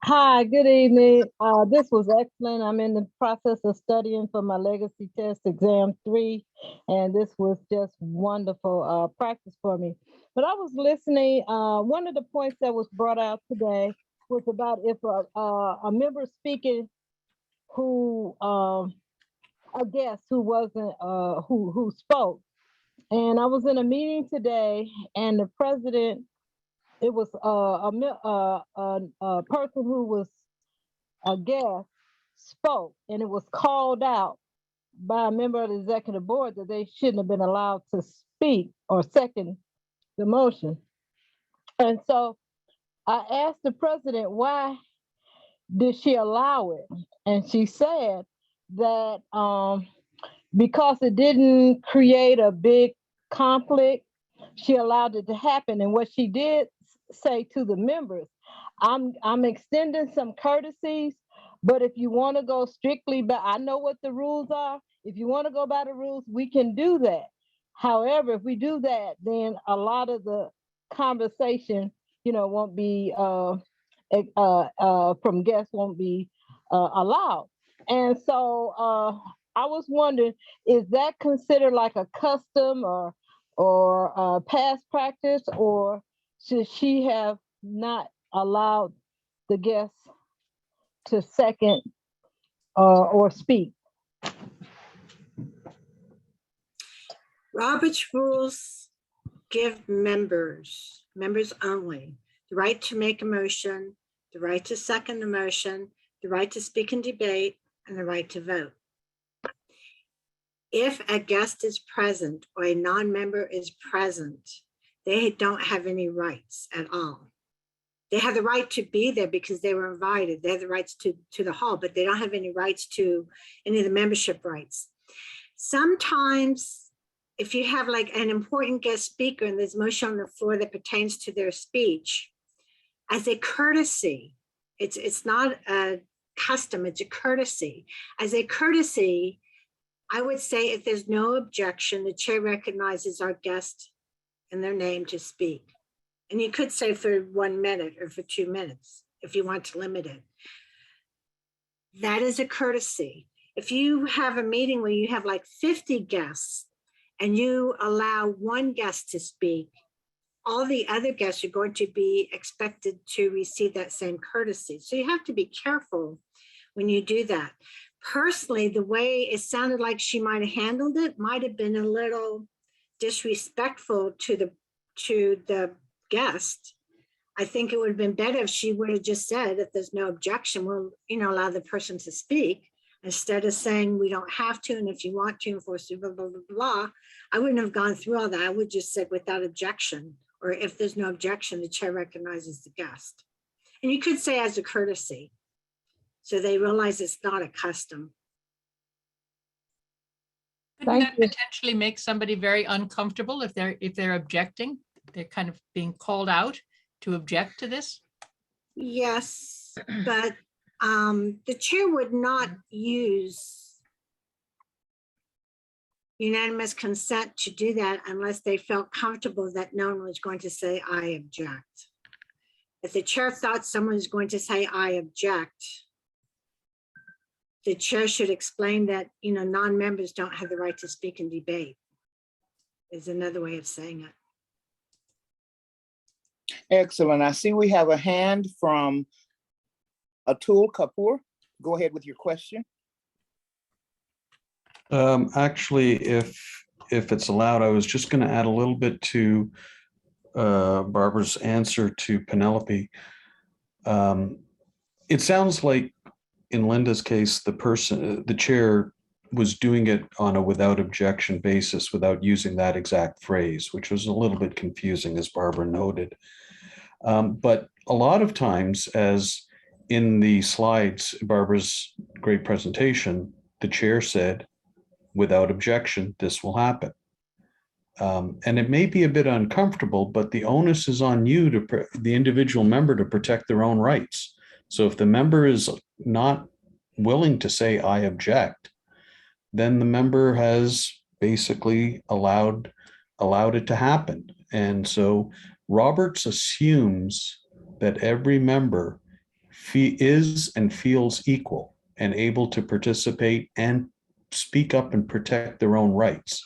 Hi, good evening. This was excellent. I'm in the process of studying for my legacy test exam 3, and this was just wonderful practice for me. But I was listening. One of the points that was brought out today was about if a member speaking who a guest who wasn't who spoke. And I was in a meeting today, and the president, it was a person who was a guest spoke, and it was called out by a member of the executive board that they shouldn't have been allowed to speak or second the motion. And so I asked the president, why did she allow it? And she said that because it didn't create a big conflict, she allowed it to happen. And what she did say to the members, I'm extending some courtesies, but if you want to go strictly, but I know what the rules are. If you want to go by the rules, we can do that. However, if we do that, then a lot of the conversation, won't be from guests won't be allowed. And so I was wondering, is that considered like a custom or past practice, or should she have not allowed the guests to second or speak? Robert's rules give members only, the right to make a motion, the right to second the motion, the right to speak in debate, and the right to vote. If a guest is present or a non-member is present, they don't have any rights at all. They have the right to be there because they were invited. They have the rights to the hall, but they don't have any rights to any of the membership rights. Sometimes if you have like an important guest speaker and there's motion on the floor that pertains to their speech, as a courtesy, it's not a custom, it's a courtesy. As a courtesy, I would say if there's no objection, the chair recognizes our guest and their name to speak. And you could say for 1 minute or for 2 minutes, if you want to limit it. That is a courtesy. If you have a meeting where you have like 50 guests and you allow one guest to speak, all the other guests are going to be expected to receive that same courtesy. So you have to be careful when you do that. Personally, the way it sounded like she might have handled it might have been a little disrespectful to the guest. I think it would have been better if she would have just said, if there's no objection, we'll, allow the person to speak, instead of saying we don't have to, and if you want to enforce blah, blah, blah, blah. I wouldn't have gone through all that. I would just said without objection, or if there's no objection, the chair recognizes the guest. And you could say as a courtesy, so they realize it's not a custom. Couldn't Thank that you. potentially make somebody very uncomfortable if they're objecting? They're kind of being called out to object to this? Yes, but the chair would not use unanimous consent to do that unless they felt comfortable that no one was going to say, I object. If the chair thought someone was going to say, I object, the chair should explain that, non-members don't have the right to speak and debate, is another way of saying it. Excellent. I see we have a hand from Atul Kapoor. Go ahead with your question. Actually, if it's allowed, I was just going to add a little bit to Barbara's answer to Penelope. It sounds like in Linda's case, the chair was doing it on a without objection basis without using that exact phrase, which was a little bit confusing, as Barbara noted. But a lot of times, as in the slides, Barbara's great presentation, the chair said, without objection, this will happen. And it may be a bit uncomfortable, but the onus is on you, the individual member, to protect their own rights. So if the member is not willing to say, I object, then the member has basically allowed it to happen. And so Roberts assumes that every member is and feels equal and able to participate and speak up and protect their own rights.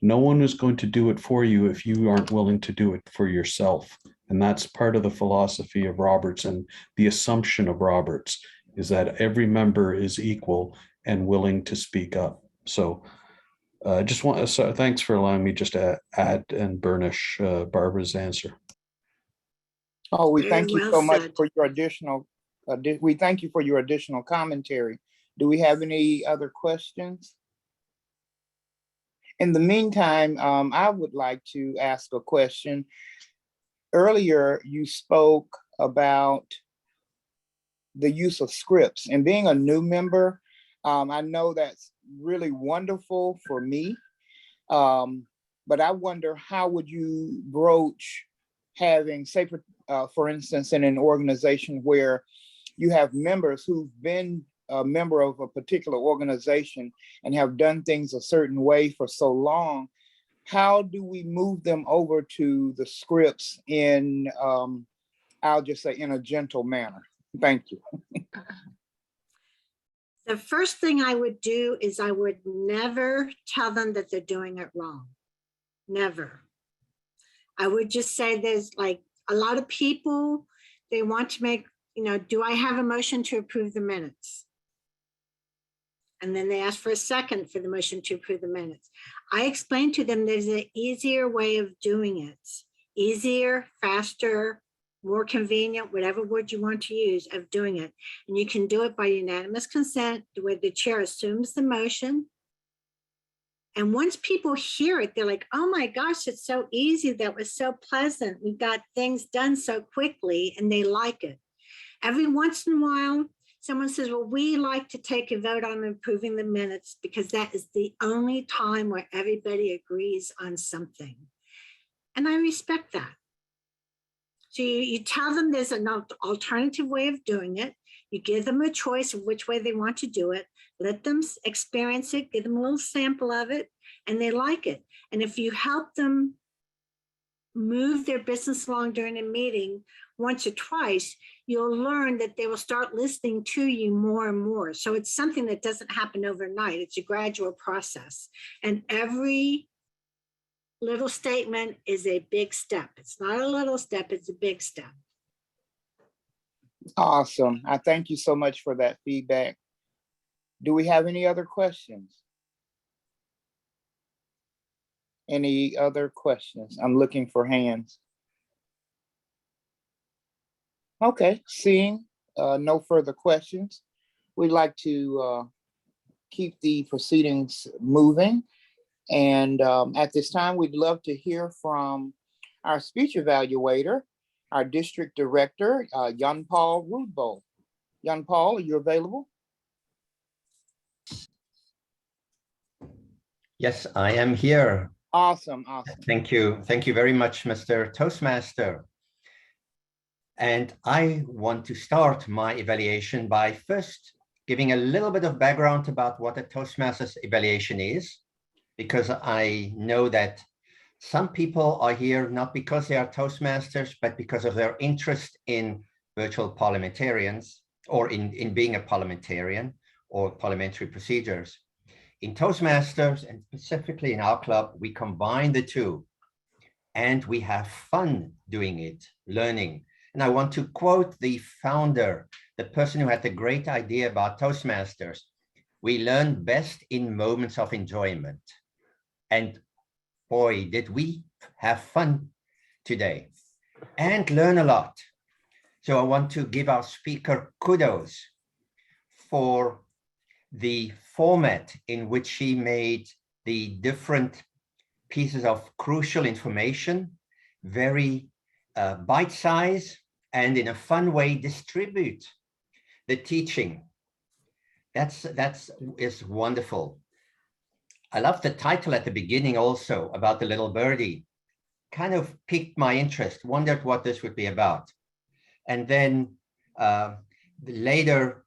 No one is going to do it for you if you aren't willing to do it for yourself. And that's part of the philosophy of Roberts, and the assumption of Roberts is that every member is equal and willing to speak up. So thanks for allowing me just to add and burnish Barbara's answer. Oh, we Very thank you well so much said. for your additional, we thank you for your additional commentary. Do we have any other questions? In the meantime, I would like to ask a question. Earlier, you spoke about the use of scripts, and being a new member, I know that's really wonderful for me. But I wonder, how would you broach having, say, for instance, in an organization where you have members who've been a member of a particular organization and have done things a certain way for so long, how do we move them over to the scripts in, I'll just say, in a gentle manner? Thank you. The first thing I would do is I would never tell them that they're doing it wrong. Never. I would just say there's like a lot of people, they want to make, do I have a motion to approve the minutes? And then they ask for a second for the motion to approve the minutes. I explained to them there's an easier way of doing it. Easier, faster, more convenient, whatever word you want to use, of doing it. And you can do it by unanimous consent, where the chair assumes the motion. And once people hear it, they're like, oh my gosh, it's so easy. That was so pleasant. We got things done so quickly, and they like it. Every once in a while, someone says, well, we like to take a vote on approving the minutes because that is the only time where everybody agrees on something. And I respect that. So you tell them there's an alternative way of doing it. You give them a choice of which way they want to do it. Let them experience it, give them a little sample of it, and they like it. And if you help them move their business along during a meeting once or twice, you'll learn that they will start listening to you more and more. So it's something that doesn't happen overnight. It's a gradual process. And every little statement is a big step. It's not a little step, it's a big step. Awesome. I thank you so much for that feedback. Do we have any other questions? Any other questions? I'm looking for hands. Okay, seeing no further questions, we'd like to keep the proceedings moving. And at this time, we'd love to hear from our speech evaluator, our district director, Jan Paul Rudbo. Jan Paul, are you available? Yes, I am here. Awesome, awesome. Thank you. Thank you very much, Mr. Toastmaster. And I want to start my evaluation by first giving a little bit of background about what a Toastmasters evaluation is, because I know that some people are here not because they are Toastmasters, but because of their interest in virtual parliamentarians or in being a parliamentarian or parliamentary procedures. In Toastmasters, and specifically in our club, we combine the two and we have fun doing it, learning. And I want to quote the founder, the person who had the great idea about Toastmasters. We learn best in moments of enjoyment. And boy, did we have fun today and learn a lot. So I want to give our speaker kudos for the format in which she made the different pieces of crucial information very bite-sized and in a fun way distribute the teaching. That is wonderful. I love the title at the beginning also about the little birdie. Kind of piqued my interest, wondered what this would be about. And then later,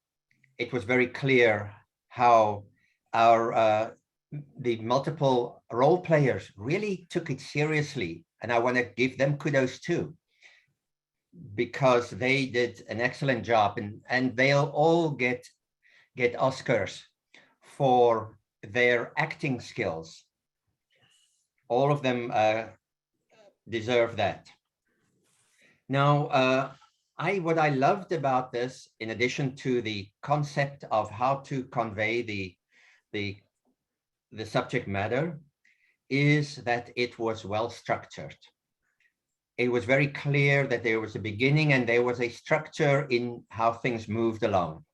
it was very clear how the multiple role players really took it seriously. And I want to give them kudos too, because they did an excellent job, and they'll all get Oscars for their acting skills. All of them deserve that. Now, what I loved about this, in addition to the concept of how to convey the subject matter, is that it was well structured. It was very clear that there was a beginning and there was a structure in how things moved along.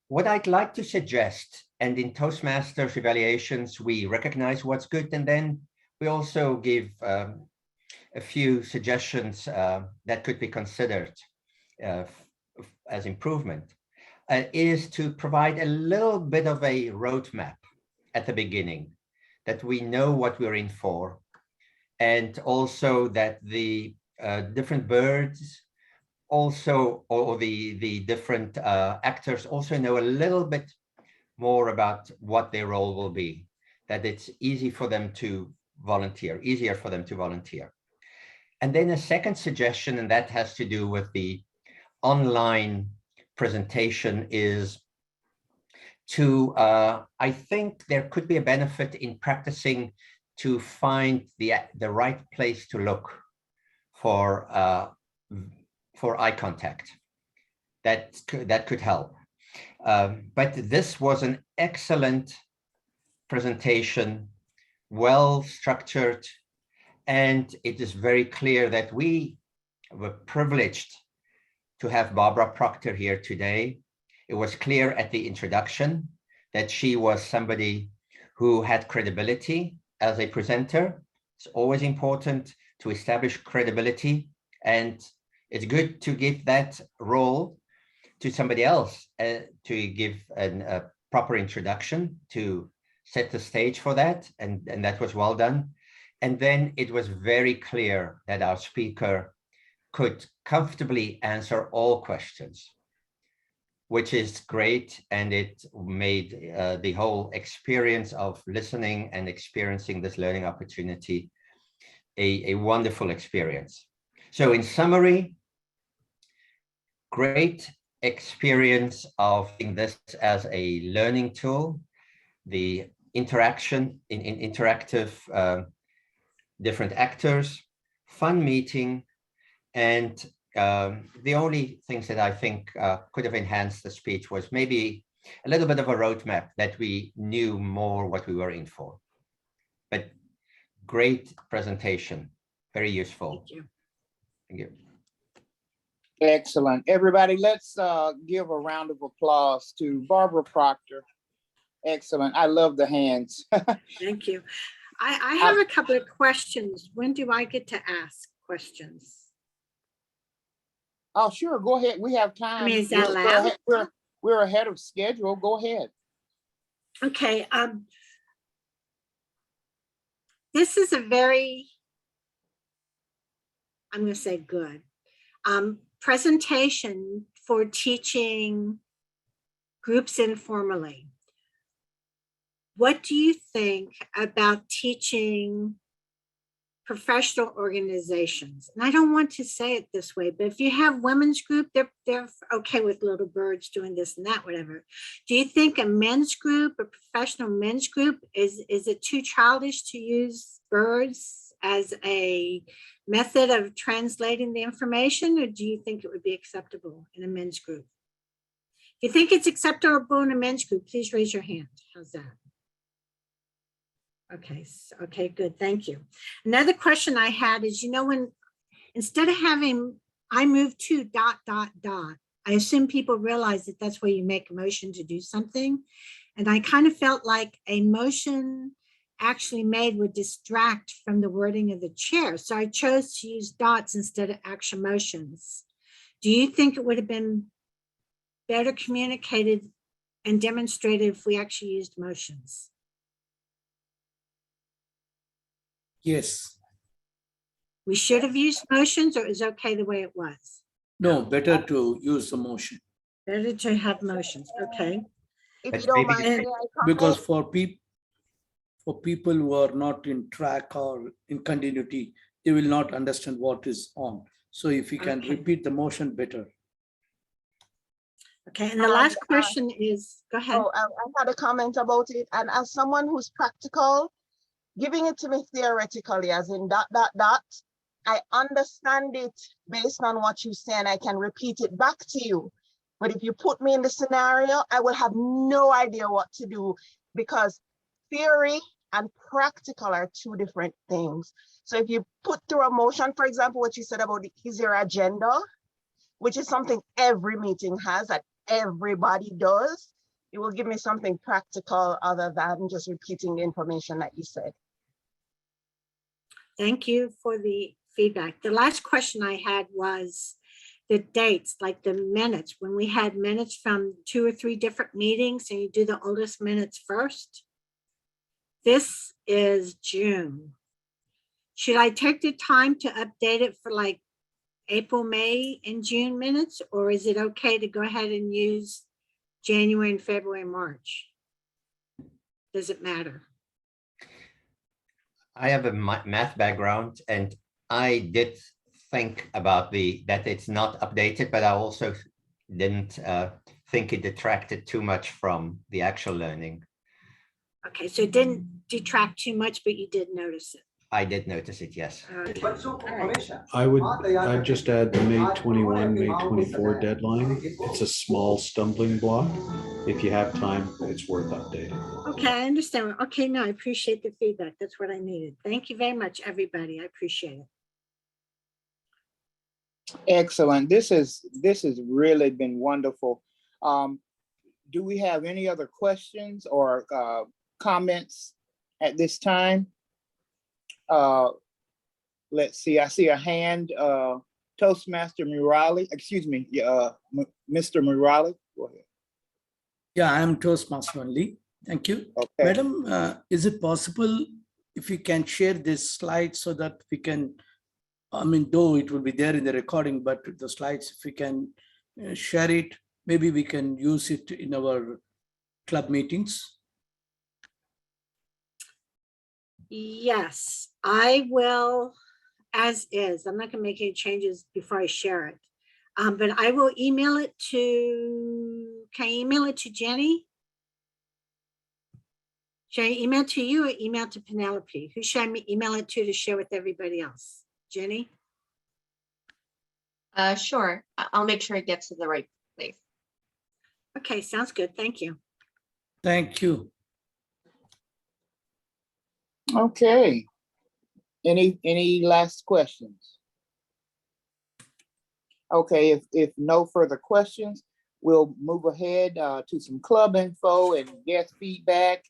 What I'd like to suggest, and in Toastmasters evaluations, we recognize what's good, and then we also give a few suggestions that could be considered as improvement, is to provide a little bit of a roadmap at the beginning, that we know what we're in for, and also that the different birds also, or the different actors also know a little bit more about what their role will be, that it's easy for them to volunteer, easier for them to volunteer. And then a second suggestion, and that has to do with the online presentation, is to, I think there could be a benefit in practicing to find the right place to look for eye contact. That could help. But this was an excellent presentation, well structured, and it is very clear that we were privileged to have Barbara Proctor here today. It was clear at the introduction that she was somebody who had credibility as a presenter. It's always important to establish credibility, and it's good to give that role to somebody else to give a proper introduction, to set the stage for that, and that was well done. And then it was very clear that our speaker could comfortably answer all questions, which is great, and it made the whole experience of listening and experiencing this learning opportunity a wonderful experience. So in summary, great experience of using this as a learning tool, the interaction in interactive different actors, fun meeting, and the only things that I think could have enhanced the speech was maybe a little bit of a roadmap that we knew more what we were in for. But great presentation, very useful. Thank you. Thank you. Excellent. Everybody, let's give a round of applause to Barbara Proctor. Excellent. I love the hands. Thank you. I have a couple of questions. When do I get to ask questions? Oh, sure. Go ahead. We have time. I mean, is that allowed? We're ahead of schedule. Go ahead. Okay. This is a very, I'm going to say good, presentation for teaching groups informally. What do you think about teaching professional organizations? And I don't want to say it this way, but if you have women's group, they're okay with little birds doing this and that, whatever. Do you think a men's group, a professional men's group, is it too childish to use birds as a method of translating the information, or do you think it would be acceptable in a men's group? If you think it's acceptable in a men's group, please raise your hand. How's that? Okay, okay, good, thank you. Another question I had is, you know, when instead of having I move to ... I assume people realize that that's where you make a motion to do something. And I kind of felt like a motion actually made would distract from the wording of the chair. So I chose to use dots instead of action motions. Do you think it would have been better communicated and demonstrated if we actually used motions? Yes. We should have used motions, or is it okay the way it was? No, better to use the motion. Better to have motions, okay. If you don't mind, Because for people who are not in track or in continuity, they will not understand what is on. So if you can repeat the motion better. Okay, and the last question is, go ahead. Oh, I had a comment about it, and as someone who's practical, giving it to me theoretically, as in ... I understand it based on what you say, and I can repeat it back to you. But if you put me in the scenario, I will have no idea what to do, because theory and practical are two different things. So if you put through a motion, for example, what you said about is your agenda, which is something every meeting has that everybody does, it will give me something practical other than just repeating the information that you said. Thank you for the feedback. The last question I had was the dates, like the minutes, when we had minutes from 2 or 3 different meetings and you do the oldest minutes first. This is June. Should I take the time to update it for like April, May, and June minutes, or is it okay to go ahead and use January and February, March? Does it matter? I have a math background, and I did think about that it's not updated, but I also didn't think it detracted too much from the actual learning. Okay, so it didn't detract too much, but you did notice it. I did notice it, yes. I'd just add the May 21, May 24 deadline. It's a small stumbling block. If you have time, it's worth updating. Okay, I understand. Okay, no, I appreciate the feedback. That's what I needed. Thank you very much, everybody. I appreciate it. Excellent. This has really been wonderful. Do we have any other questions or comments at this time? Let's see. I see a hand. Toastmaster Murali. Excuse me. Mr. Murali. Go ahead. Yeah, I am Toastmaster only. Thank you. Okay. Madam, is it possible if you can share this slide so that we can, I mean, though it will be there in the recording, but the slides, if we can share it, maybe we can use it in our club meetings. Yes, I will, as is. I'm not gonna make any changes before I share it. But I will email it to, can I email it to Jenny? Should I email to you or email to Penelope? Who should I email it to share with everybody else? Jenny? Sure. I'll make sure it gets to the right place. Okay, sounds good. Thank you. Thank you. Okay. Any last questions? Okay, if no further questions, we'll move ahead to some club info and guest feedback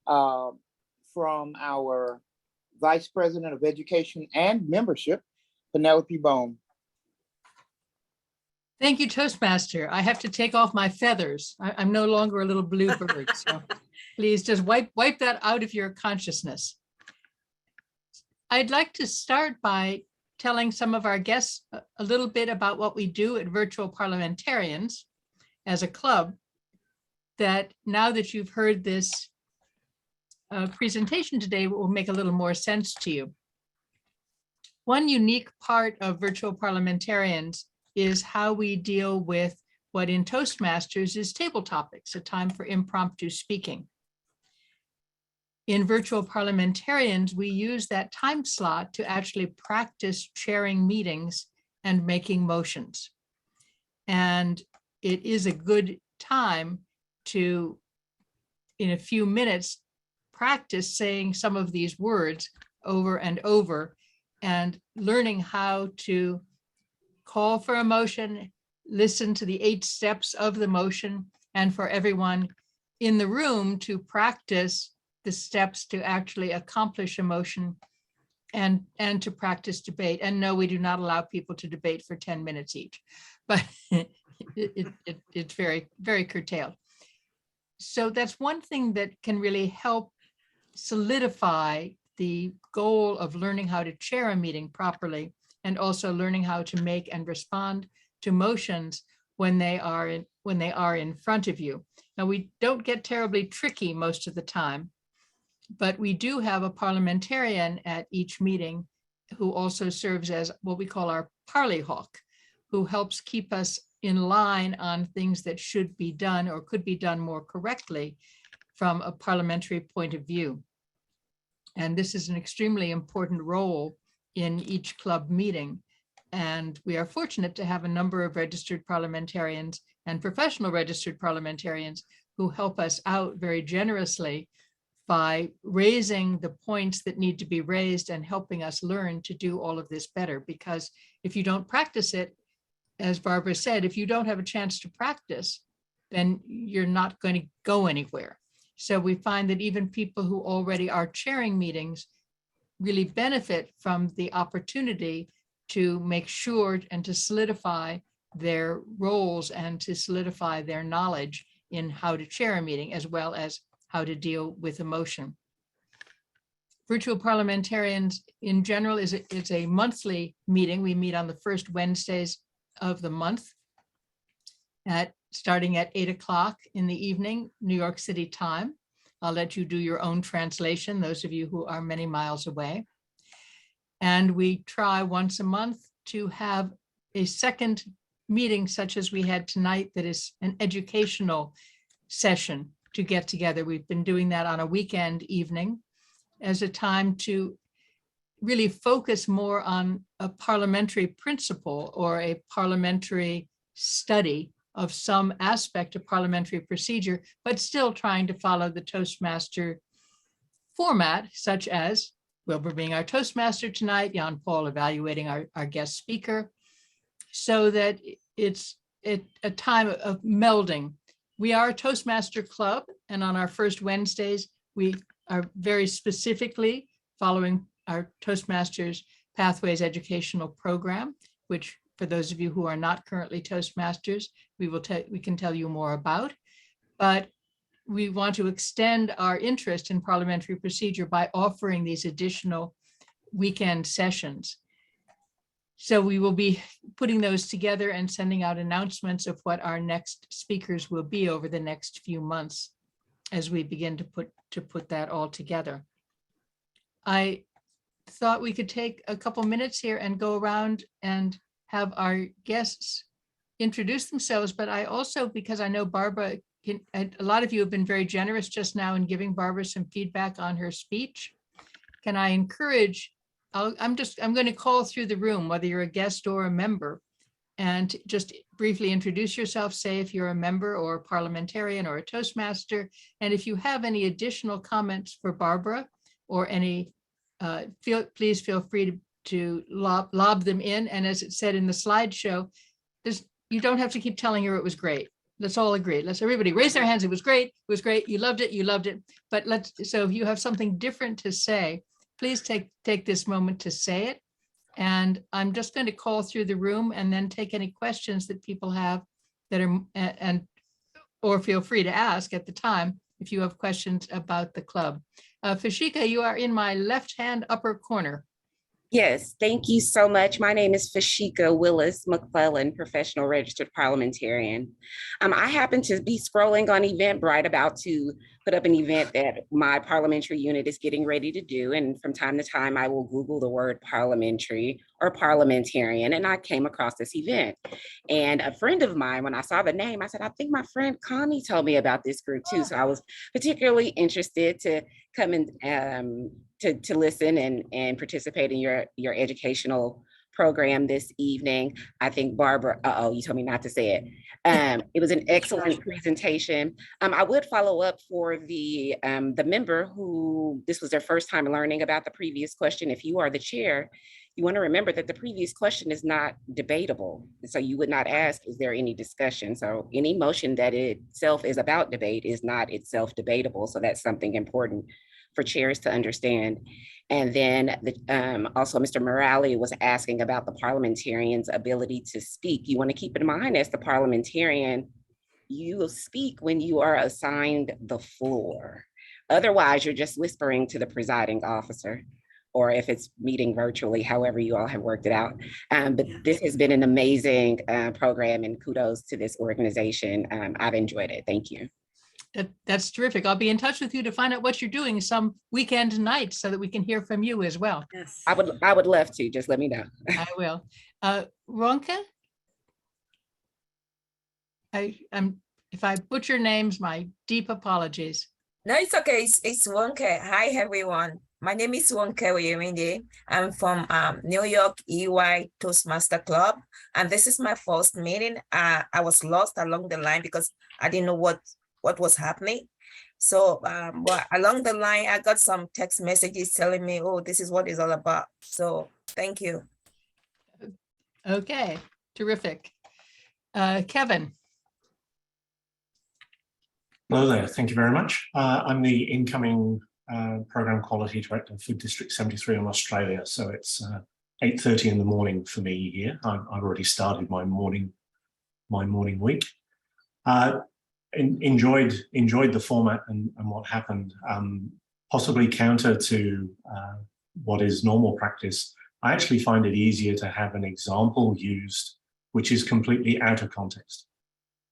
from our Vice President of Education and Membership, Penelope Bone. Thank you, Toastmaster. I have to take off my feathers. I'm no longer a little blue bird, so please just wipe that out of your consciousness. I'd like to start by telling some of our guests a little bit about what we do at Virtual Parliamentarians as a club, that now that you've heard this presentation today will make a little more sense to you. One unique part of Virtual Parliamentarians is how we deal with what in Toastmasters is table topics, a time for impromptu speaking. In Virtual Parliamentarians, we use that time slot to actually practice chairing meetings and making motions. And it is a good time to, in a few minutes, practice saying some of these words over and over and learning how to call for a motion, listen to the 8 steps of the motion, and for everyone in the room to practice the steps to actually accomplish a motion and to practice debate. And no, we do not allow people to debate for 10 minutes each, but it's very, very curtailed. So that's one thing that can really help solidify the goal of learning how to chair a meeting properly, and also learning how to make and respond to motions when they are in front of you. Now, we don't get terribly tricky most of the time, but we do have a parliamentarian at each meeting who also serves as what we call our parleyhawk, who helps keep us in line on things that should be done or could be done more correctly from a parliamentary point of view. And this is an extremely important role in each club meeting. And we are fortunate to have a number of registered parliamentarians and professional registered parliamentarians who help us out very generously by raising the points that need to be raised and helping us learn to do all of this better. Because if you don't practice it, as Barbara said, if you don't have a chance to practice, then you're not going to go anywhere. So we find that even people who already are chairing meetings really benefit from the opportunity to make sure and to solidify their roles and to solidify their knowledge in how to chair a meeting, as well as how to deal with emotion. Virtual Parliamentarians in general is a monthly meeting. We meet on the first Wednesdays of the month starting at 8 o'clock in the evening, New York City time. I'll let you do your own translation, those of you who are many miles away. And we try once a month to have a second meeting such as we had tonight, that is an educational session to get together. We've been doing that on a weekend evening as a time to really focus more on a parliamentary principle or a parliamentary study of some aspect of parliamentary procedure, but still trying to follow the Toastmaster format, such as Wilbur being our Toastmaster tonight, Jan Paul evaluating our guest speaker, so that it's a time of melding. We are a Toastmaster club, and on our first Wednesdays, we are very specifically following our Toastmasters Pathways educational program, which for those of you who are not currently Toastmasters, we can tell you more about. But we want to extend our interest in parliamentary procedure by offering these additional weekend sessions. So we will be putting those together and sending out announcements of what our next speakers will be over the next few months as we begin to put that all together. I thought we could take a couple minutes here and go around and have our guests introduce themselves, but I also, because I know Barbara, a lot of you have been very generous just now in giving Barbara some feedback on her speech. Can I encourage, I'm going to call through the room, whether you're a guest or a member, and just briefly introduce yourself, say if you're a member or a parliamentarian or a Toastmaster, and if you have any additional comments for Barbara or any, please feel free to lob them in. And as it said in the slideshow, you don't have to keep telling her it was great. Let's all agree. Let's everybody raise their hands. It was great. It was great. You loved it. You loved it. But so if you have something different to say, please take this moment to say it. And I'm just going to call through the room and then take any questions that people have that are, or feel free to ask at the time if you have questions about the club. Fashika, you are in my left-hand upper corner. Yes, thank you so much. My name is Fashika Willis McClellan, professional registered parliamentarian. I happen to be scrolling on Eventbrite about to put up an event that my parliamentary unit is getting ready to do. And from time to time, I will Google the word parliamentary or parliamentarian, and I came across this event. And a friend of mine, when I saw the name, I said, I think my friend Connie told me about this group too. So I was particularly interested to come in to listen and participate in your educational program this evening. I think Barbara, you told me not to say it. It was an excellent presentation. I would follow up for the member who this was their first time learning about the previous question. If you are the chair, you want to remember that the previous question is not debatable. So you would not ask, is there any discussion? So any motion that itself is about debate is not itself debatable. So that's something important for chairs to understand. And then also Mr. Morale was asking about the parliamentarian's ability to speak. You want to keep in mind as the parliamentarian, you will speak when you are assigned the floor. Otherwise, you're just whispering to the presiding officer, or if it's meeting virtually, however you all have worked it out. But this has been an amazing program, and kudos to this organization. I've enjoyed it. Thank you. That's terrific. I'll be in touch with you to find out what you're doing some weekend night so that we can hear from you as well. Yes. I would love to. Just let me know. I will. Ronka? If I butcher names, my deep apologies. No, it's okay. It's Wonke. Hi, everyone. My name is Wonke Oyeminde. I'm from New York EY Toastmaster Club, and this is my first meeting. I was lost along the line because I didn't know what was happening. So but along the line, I got some text messages telling me, oh, this is what it's all about. So thank you. Okay, terrific. Kevin. Hello there, thank you very much. I'm the incoming Program Quality Director for District 73 in Australia. So it's 8:30 in the morning for me here. I've already started my morning week. Enjoyed the format and what happened. Possibly counter to what is normal practice, I actually find it easier to have an example used which is completely out of context.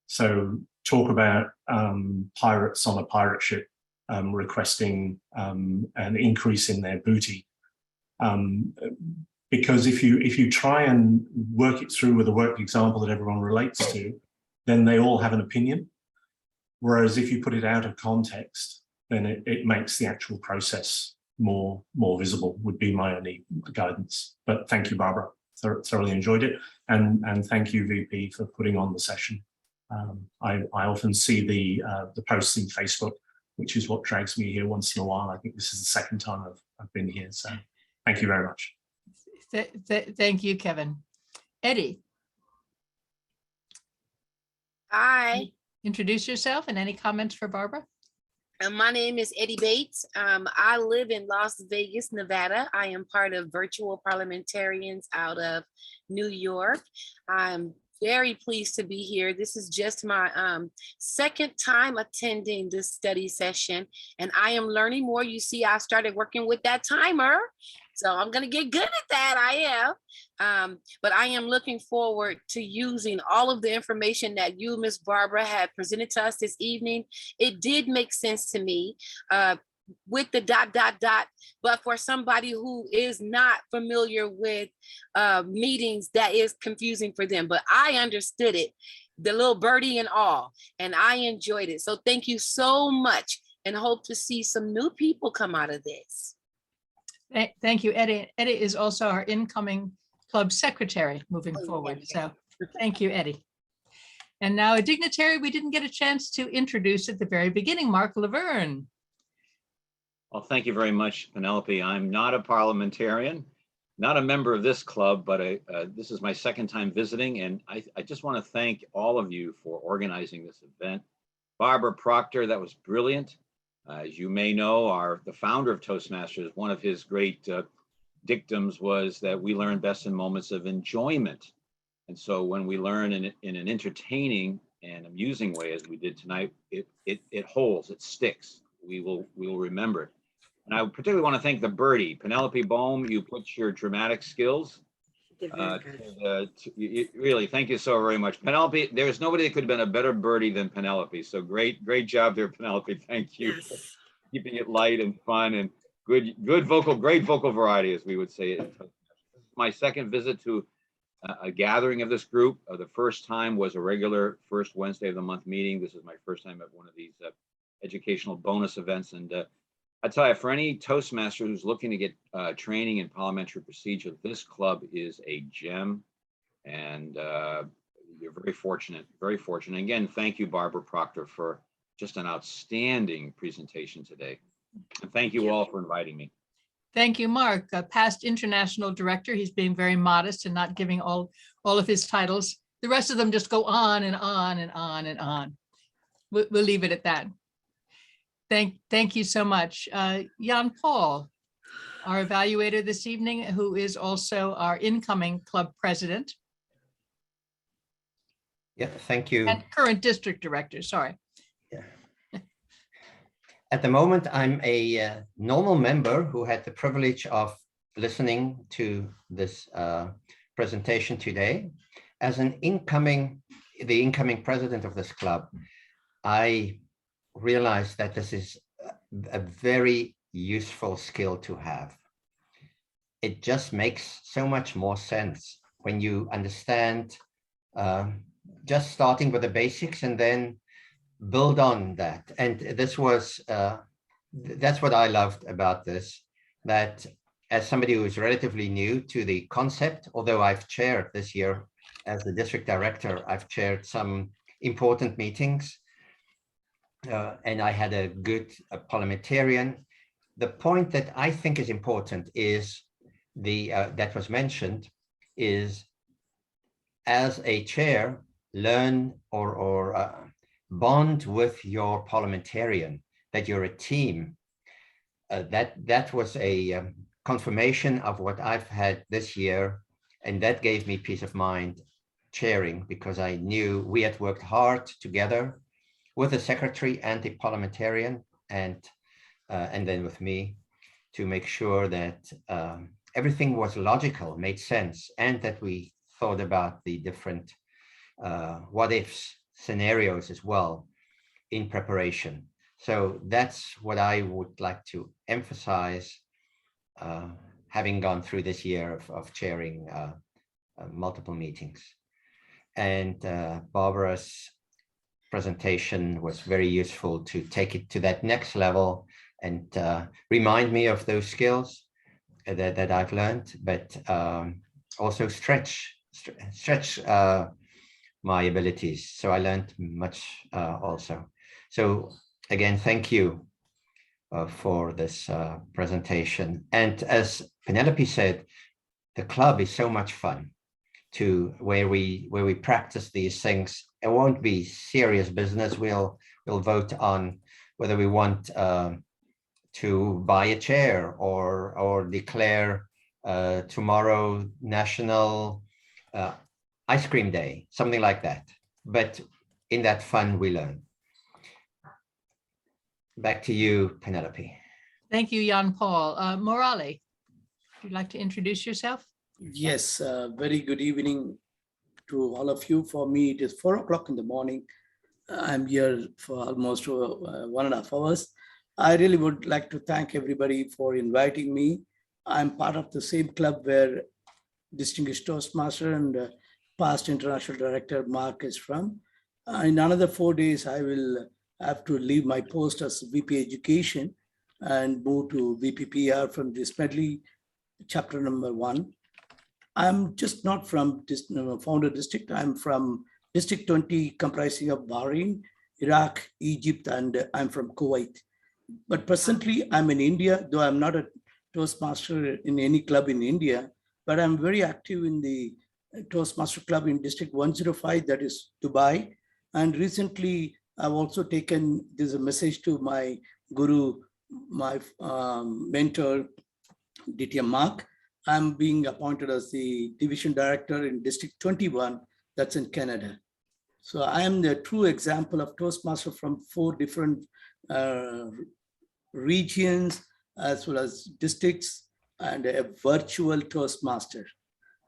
So talk about pirates on a pirate ship requesting an increase in their booty. Because if you try and work it through with a worked example that everyone relates to, then they all have an opinion. Whereas if you put it out of context, then it makes the actual process more visible, would be my only guidance. But thank you, Barbara. Thoroughly enjoyed it. And thank you, VP, for putting on the session. I often see the posts in Facebook, which is what drags me here once in a while. I think this is the second time I've been here. So thank you very much. Thank you, Kevin. Eddie. Hi. Introduce yourself and any comments for Barbara. My name is Eddie Bates. I live in Las Vegas, Nevada. I am part of Virtual Parliamentarians out of New York. I'm very pleased to be here. This is just my second time attending this study session, and I am learning more. You see, I started working with that timer, so I'm going to get good at that. I am. But I am looking forward to using all of the information that you, Ms. Barbara, had presented to us this evening. It did make sense to me. with the ... But for somebody who is not familiar with meetings, that is confusing for them. But I understood it, the little birdie and all, and I enjoyed it. So thank you so much, and hope to see some new people come out of this. Thank you, Eddie. Eddie is also our incoming club secretary moving forward. So thank you, Eddie. And now a dignitary we didn't get a chance to introduce at the very beginning, Mark Laverne. Well, thank you very much, Penelope. I'm not a parliamentarian, not a member of this club, but this is my second time visiting. And I just want to thank all of you for organizing this event. Barbara Proctor, that was brilliant. As you may know, the founder of Toastmasters, one of his great dictums was that we learn best in moments of enjoyment. And so when we learn in an entertaining and amusing way, as we did tonight, it holds, it sticks. We will remember it. And I particularly want to thank the birdie, Penelope Bohm. You put your dramatic skills. Really, thank you so very much, Penelope. There's nobody that could have been a better birdie than Penelope. So great job there, Penelope. Thank you for keeping it light and fun and great vocal variety, as we would say. My second visit to a gathering of this group. The first time was a regular first Wednesday of the month meeting. This is my first time at one of these educational bonus events. And I tell you, for any Toastmaster who's looking to get training in parliamentary procedure, this club is a gem. And you're very fortunate, very fortunate. Again, thank you, Barbara Proctor, for just an outstanding presentation today. And thank you all for inviting me. Thank you, Mark, a past international director. He's being very modest and not giving all of his titles. The rest of them just go on and on and on and on. We'll leave it at that. Thank you so much. Jan Paul, our evaluator this evening, who is also our incoming club president. Yeah, thank you. And current district director, sorry. At the moment, I'm a normal member who had the privilege of listening to this presentation today. As the incoming president of this club, I realized that this is a very useful skill to have. It just makes so much more sense when you understand just starting with the basics and then build on that. And this was, that's what I loved about this, that as somebody who is relatively new to the concept, although I've chaired this year as the district director, I've chaired some important meetings and I had a good parliamentarian. The point that I think is important is that was mentioned is, as a chair, learn or bond with your parliamentarian, that you're a team. That was a confirmation of what I've had this year, and that gave me peace of mind chairing, because I knew we had worked hard together with the secretary and the parliamentarian, and then with me, to make sure that everything was logical, made sense, and that we thought about the different what ifs scenarios as well in preparation. So that's what I would like to emphasize, having gone through this year of chairing multiple meetings. And Barbara's presentation was very useful to take it to that next level and remind me of those skills that I've learned, but also stretch my abilities. So I learned much also. So again, thank you for this presentation. And as Penelope said, the club is so much fun to where we practice these things. It won't be serious business. We'll vote on whether we want to buy a chair or declare tomorrow National Ice Cream Day, something like that. But in that fun, we learn. Back to you, Penelope. Thank you, Jan Paul. Morale, would you like to introduce yourself? Yes, very good evening to all of you. For me, it is 4 o'clock in the morning. I'm here for almost 1.5 hours. I really would like to thank everybody for inviting me. I'm part of the same club where distinguished Toastmaster and past international director Mark is from. In another 4 days, I will have to leave my post as VP Education and move to VPPR from this medley, chapter number 1. I'm just not from Founder District. I'm from District 20, comprising of Bahrain, Iraq, Egypt, and I'm from Kuwait. But presently, I'm in India, though I'm not a Toastmaster in any club in India, but I'm very active in the Toastmaster Club in District 105, that is Dubai. And recently, I've also taken this message to my guru, my mentor, DTM Mark. I'm being appointed as the division director in District 21, that's in Canada. So I am the true example of Toastmaster from 4 different regions, as well as districts, and a virtual Toastmaster.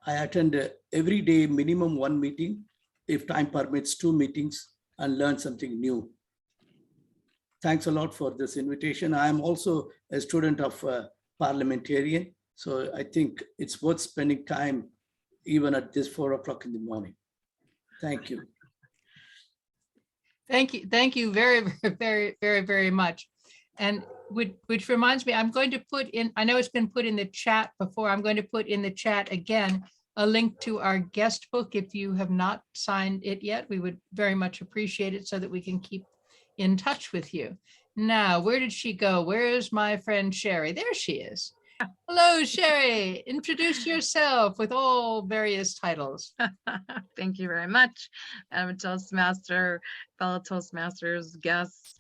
I attend every day minimum 1 meeting, if time permits 2 meetings, and learn something new. Thanks a lot for this invitation. I am also a student of Parliamentarian, so I think it's worth spending time even at this 4 o'clock in the morning. Thank you. Thank you. Thank you very, very much. And which reminds me, I'm going to put in, I know it's been put in the chat before, I'm going to put in the chat again, a link to our guest book. If you have not signed it yet, we would very much appreciate it so that we can keep in touch with you. Now, where did she go? Where is my friend Sherry? There she is. Hello, Sherry. Introduce yourself with all various titles. Thank you very much. I'm a Toastmaster, fellow Toastmasters, guests.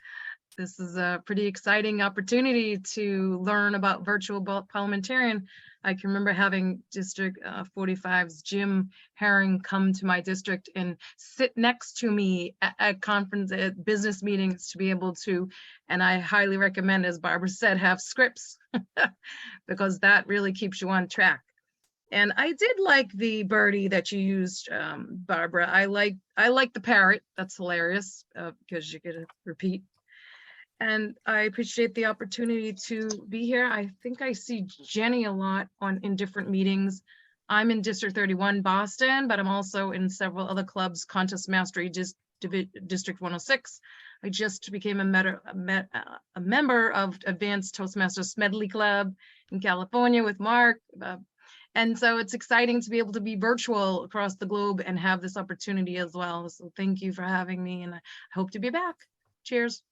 This is a pretty exciting opportunity to learn about virtual parliamentarian. I can remember having District 45's Jim Herring come to my district and sit next to me at conference, at business meetings, to be able to, and I highly recommend, as Barbara said, have scripts because that really keeps you on track. And I did like the birdie that you used, Barbara. I like the parrot. That's hilarious because you get to repeat. And I appreciate the opportunity to be here. I think I see Jenny a lot in different meetings. I'm in District 31, Boston, but I'm also in several other clubs, Contest Mastery, District 106. I just became a member of Advanced Toastmasters Medley Club in California with Mark. And so it's exciting to be able to be virtual across the globe and have this opportunity as well. So thank you for having me, and I hope to be back. Cheers.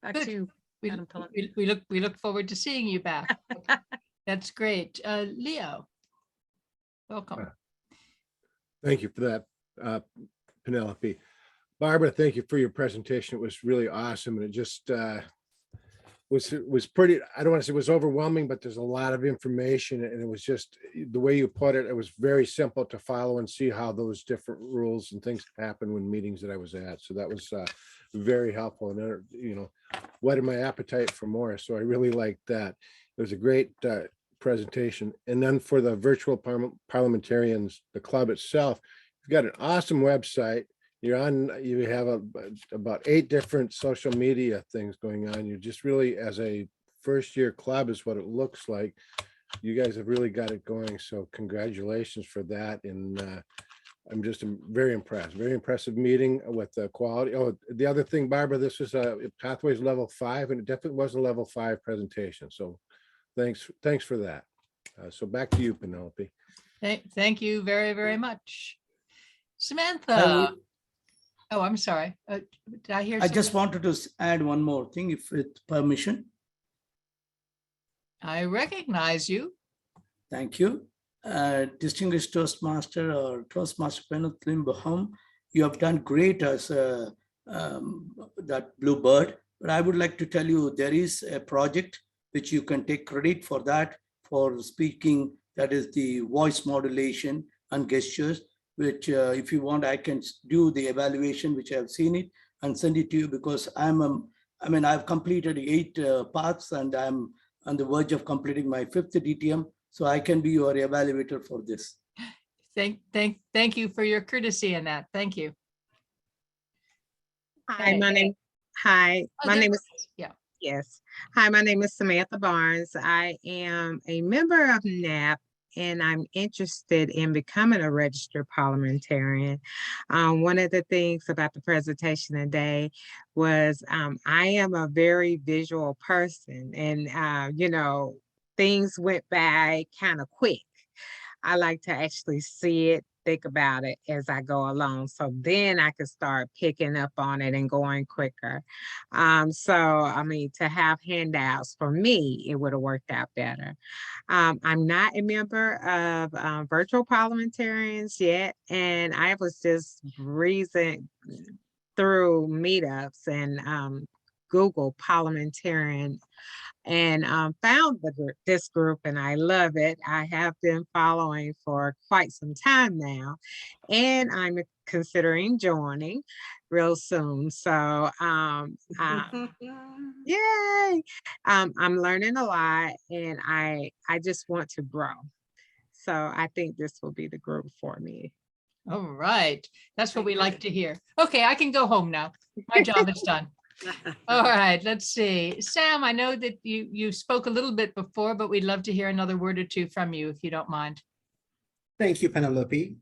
Back to you, Madam Pillin. We look forward to seeing you back. That's great. Leo, welcome. Thank you for that, Penelope. Barbara, thank you for your presentation. It was really awesome, and it just was pretty, I don't want to say it was overwhelming, but there's a lot of information, and it was just the way you put it, it was very simple to follow and see how those different rules and things happen when meetings that I was at. So that was very helpful, and you know, whetted my appetite for more. So I really liked that. It was a great presentation. And then for the virtual parliamentarians, the club itself, you've got an awesome website. You're on, you have about 8 different social media things going on. You're just really, as a first-year club is what it looks like. You guys have really got it going. So congratulations for that. And I'm just very impressed. Very impressive meeting with the quality. Oh, the other thing, Barbara, this was a Pathways level 5, and it definitely was a level 5 presentation. So thanks for that. So back to you, Penelope. Thank you very much. Samantha. Oh, I'm sorry. Did I hear? I just wanted to add one more thing, if with permission. I recognize you. Thank you. Distinguished Toastmaster or Toastmaster Penelope Baham, you have done great as that blue bird. But I would like to tell you there is a project which you can take credit for that, for speaking, that is the voice modulation and gestures, which if you want, I can do the evaluation, which I have seen it, and send it to you, because I've completed 8 paths, and I'm on the verge of completing my 5th DTM. So I can be your evaluator for this. Thank you for your courtesy in that. Thank you. Hi, my name is Yes. Hi, my name is Samantha Barnes. I am a member of NAP and I'm interested in becoming a registered parliamentarian. One of the things about the presentation today was I am a very visual person and, things went by kind of quick. I like to actually see it, think about it as I go along. So then I can start picking up on it and going quicker. To have handouts for me, it would have worked out better. I'm not a member of virtual parliamentarians yet, and I was just breezing through meetups and Google parliamentarian and found this group and I love it. I have been following for quite some time now, and I'm considering joining real soon. So yay! I'm learning a lot and I just want to grow. So I think this will be the group for me. All right. That's what we like to hear. Okay, I can go home now. My job is done. All right, let's see. Sam, I know that you spoke a little bit before, but we'd love to hear another word or two from you if you don't mind. Thank you, Penelope.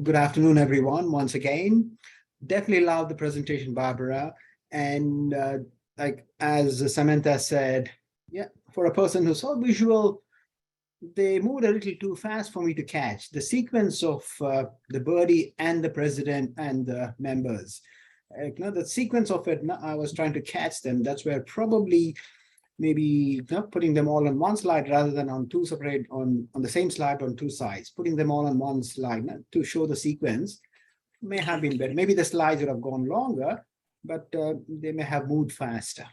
Good afternoon, everyone, once again. Definitely love the presentation, Barbara. And like as Samantha said, yeah, for a person who's so visual, they moved a little too fast for me to catch the sequence of the Birdie and the president and the members. The sequence of it, I was trying to catch them. That's where probably maybe not putting them all on one slide rather than on two separate on the same slide on two sides, putting them all on one slide to show the sequence may have been better. Maybe the slides would have gone longer, but they may have moved faster.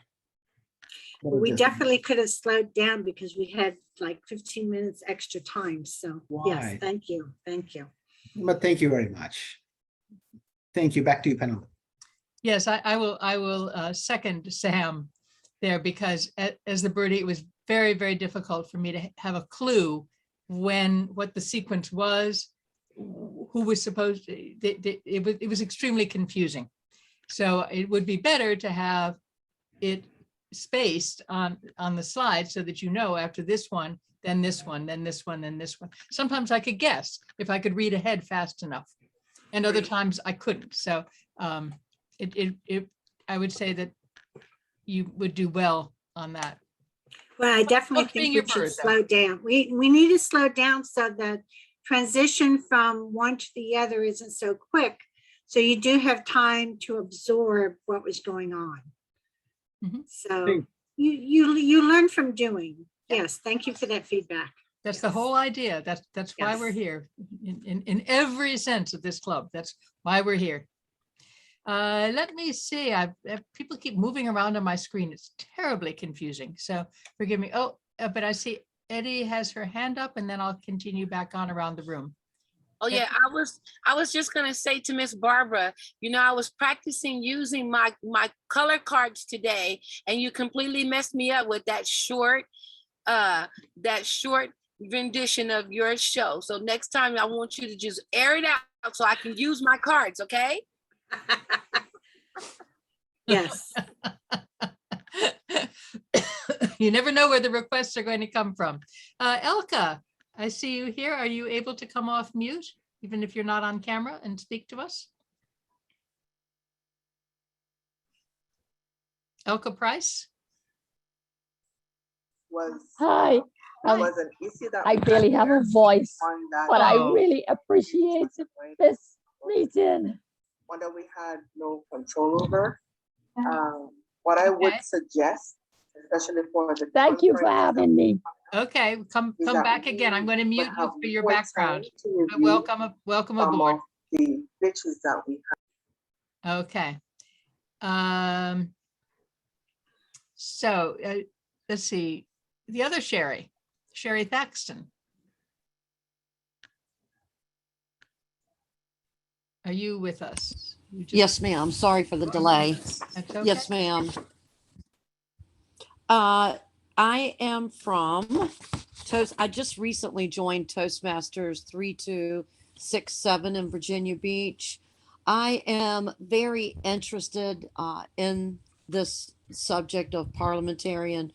We definitely could have slowed down because we had like 15 minutes extra time. So yes, thank you. Thank you. But thank you very much. Thank you. Back to you, Penelope. Yes, I will second Sam there because as the Birdie, it was very, very difficult for me to have a clue what the sequence was, who was supposed to, it was extremely confusing. So it would be better to have it spaced on the slide so that you know after this one, then this one, then this one, then this one. Sometimes I could guess if I could read ahead fast enough, and other times I couldn't. So I would say that you would do well on that. Well, I definitely think we should slow down. We need to slow down so that transition from one to the other isn't so quick. So you do have time to absorb what was going on. So you learn from doing. Yes, thank you for that feedback. That's the whole idea. That's why we're here in every sense of this club. That's why we're here. Let me see. People keep moving around on my screen. It's terribly confusing. So forgive me. Oh, but I see Eddie has her hand up, and then I'll continue back on around the room. Oh yeah, I was just gonna say to Miss Barbara, I was practicing using my color cards today, and you completely messed me up with that short rendition of your show. So next time I want you to just air it out so I can use my cards, okay? Yes. You never know where the requests are going to come from. Elka, I see you here. Are you able to come off mute, even if you're not on camera, and speak to us? Elka Price? Hi. I barely have a voice, but I really appreciate this meeting. One that we had no control over. What I would suggest, especially for the thank you for having me. Okay, come back again. I'm going to mute you for your background. Welcome aboard. The pictures that we have. Okay. So let's see. The other Sherry Thaxton. Are you with us? Yes, ma'am. Sorry for the delay. Okay. Yes, ma'am. I am from I just recently joined Toastmasters 3267 in Virginia Beach. I am very interested in this subject of parliamentarian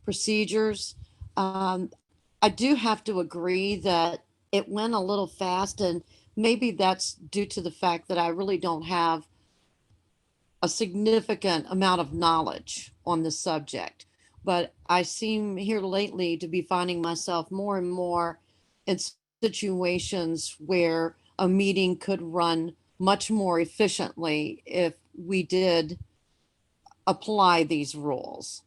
procedures. I do have to agree that it went a little fast, and maybe that's due to the fact that I really don't have a significant amount of knowledge on the subject. But I seem here lately to be finding myself more and more in situations where a meeting could run much more efficiently if we did apply these rules.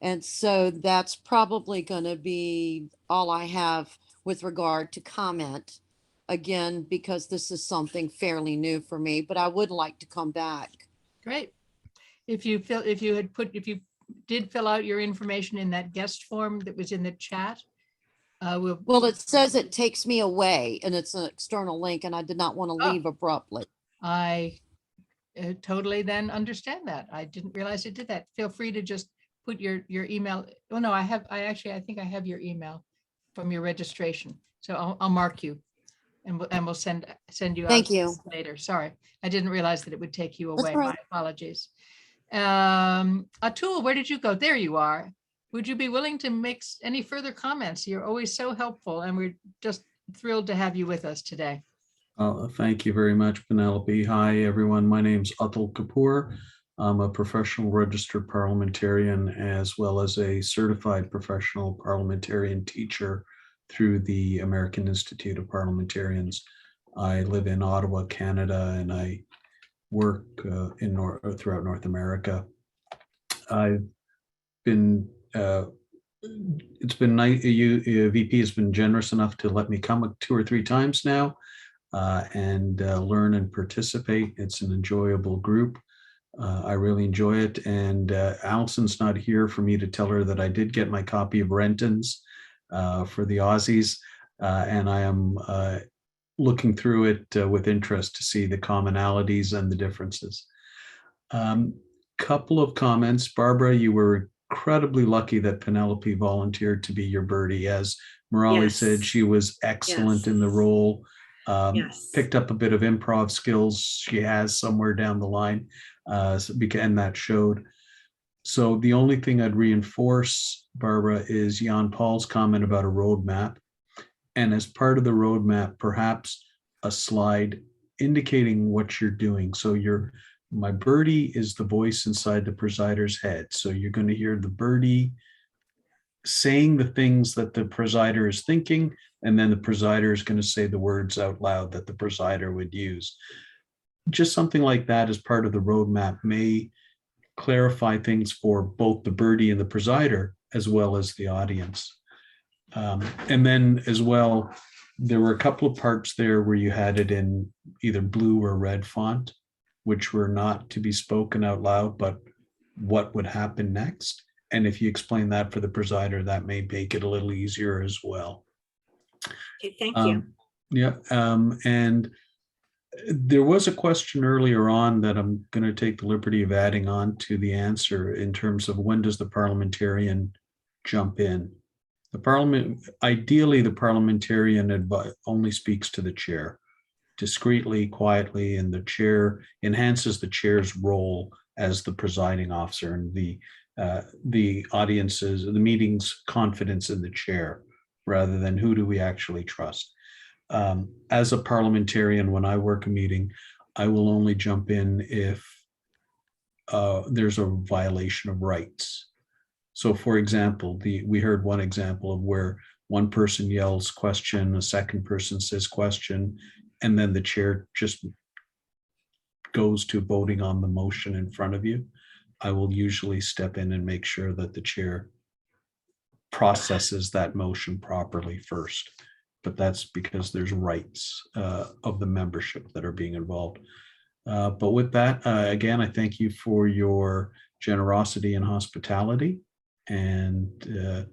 And so that's probably going to be all I have with regard to comment. Again, because this is something fairly new for me, but I would like to come back. Great. If you did fill out your information in that guest form that was in the chat, well, it says it takes me away and it's an external link, and I did not want to leave abruptly. I totally then understand that. I didn't realize it did that. Feel free to just put your email. Oh no, I think I have your email from your registration. So I'll mark you and we'll send you out. Thank you. Later. Sorry, I didn't realize that it would take you away. Right. My apologies. Atul, where did you go? There you are. Would you be willing to make any further comments? You're always so helpful, and we're just thrilled to have you with us today. Thank you very much, Penelope. Hi, everyone. My name's Atul Kapoor. I'm a professional registered parliamentarian as well as a certified professional parliamentarian teacher through the American Institute of Parliamentarians. I live in Ottawa, Canada, and I work throughout North America. I've been it's been nice. VP has been generous enough to let me come 2 or 3 times now and learn and participate. It's an enjoyable group. I really enjoy it. And Allison's not here for me to tell her that I did get my copy of Renton's for the Aussies, and I am looking through it with interest to see the commonalities and the differences. Couple of comments. Barbara, you were incredibly lucky that Penelope volunteered to be your birdie. As Morali said, she was excellent in the role. Picked up a bit of improv skills she has somewhere down the line, and that showed. So the only thing I'd reinforce, Barbara, is Jan Paul's comment about a roadmap. And as part of the roadmap, perhaps a slide indicating what you're doing. So my birdie is the voice inside the presider's head. So you're going to hear the birdie saying the things that the presider is thinking, and then the presider is going to say the words out loud that the presider would use. Just something like that as part of the roadmap may clarify things for both the birdie and the presider, as well as the audience. And then as well, there were a couple of parts there where you had it in either blue or red font, which were not to be spoken out loud, but what would happen next. And if you explain that for the presider, that may make it a little easier as well. Okay, thank you. And there was a question earlier on that I'm going to take the liberty of adding on to the answer in terms of when does the parliamentarian jump in? Ideally, the parliamentarian only speaks to the chair discreetly, quietly, and the chair enhances the chair's role as the presiding officer and the audience's, the meeting's confidence in the chair, rather than who do we actually trust. As a parliamentarian, when I work a meeting, I will only jump in if there's a violation of rights. So for example, we heard one example of where one person yells question, a second person says question, and then the chair just goes to voting on the motion in front of you. I will usually step in and make sure that the chair processes that motion properly first. But that's because there's rights of the membership that are being involved. But with that, again, I thank you for your generosity and hospitality. And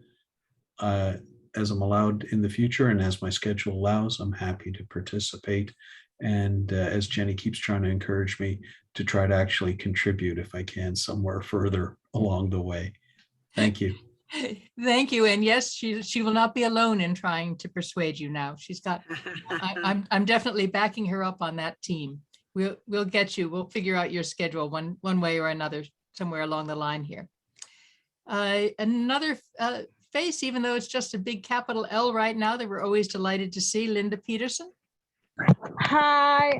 as I'm allowed in the future and as my schedule allows, I'm happy to participate. And as Jenny keeps trying to encourage me to try to actually contribute if I can somewhere further along the way. Thank you. Thank you. And yes, she will not be alone in trying to persuade you now. She's got, I'm definitely backing her up on that team. We'll get you. We'll figure out your schedule one way or another somewhere along the line here. Another face, even though it's just a big capital L right now, that we're always delighted to see, Linda Peterson. Hi,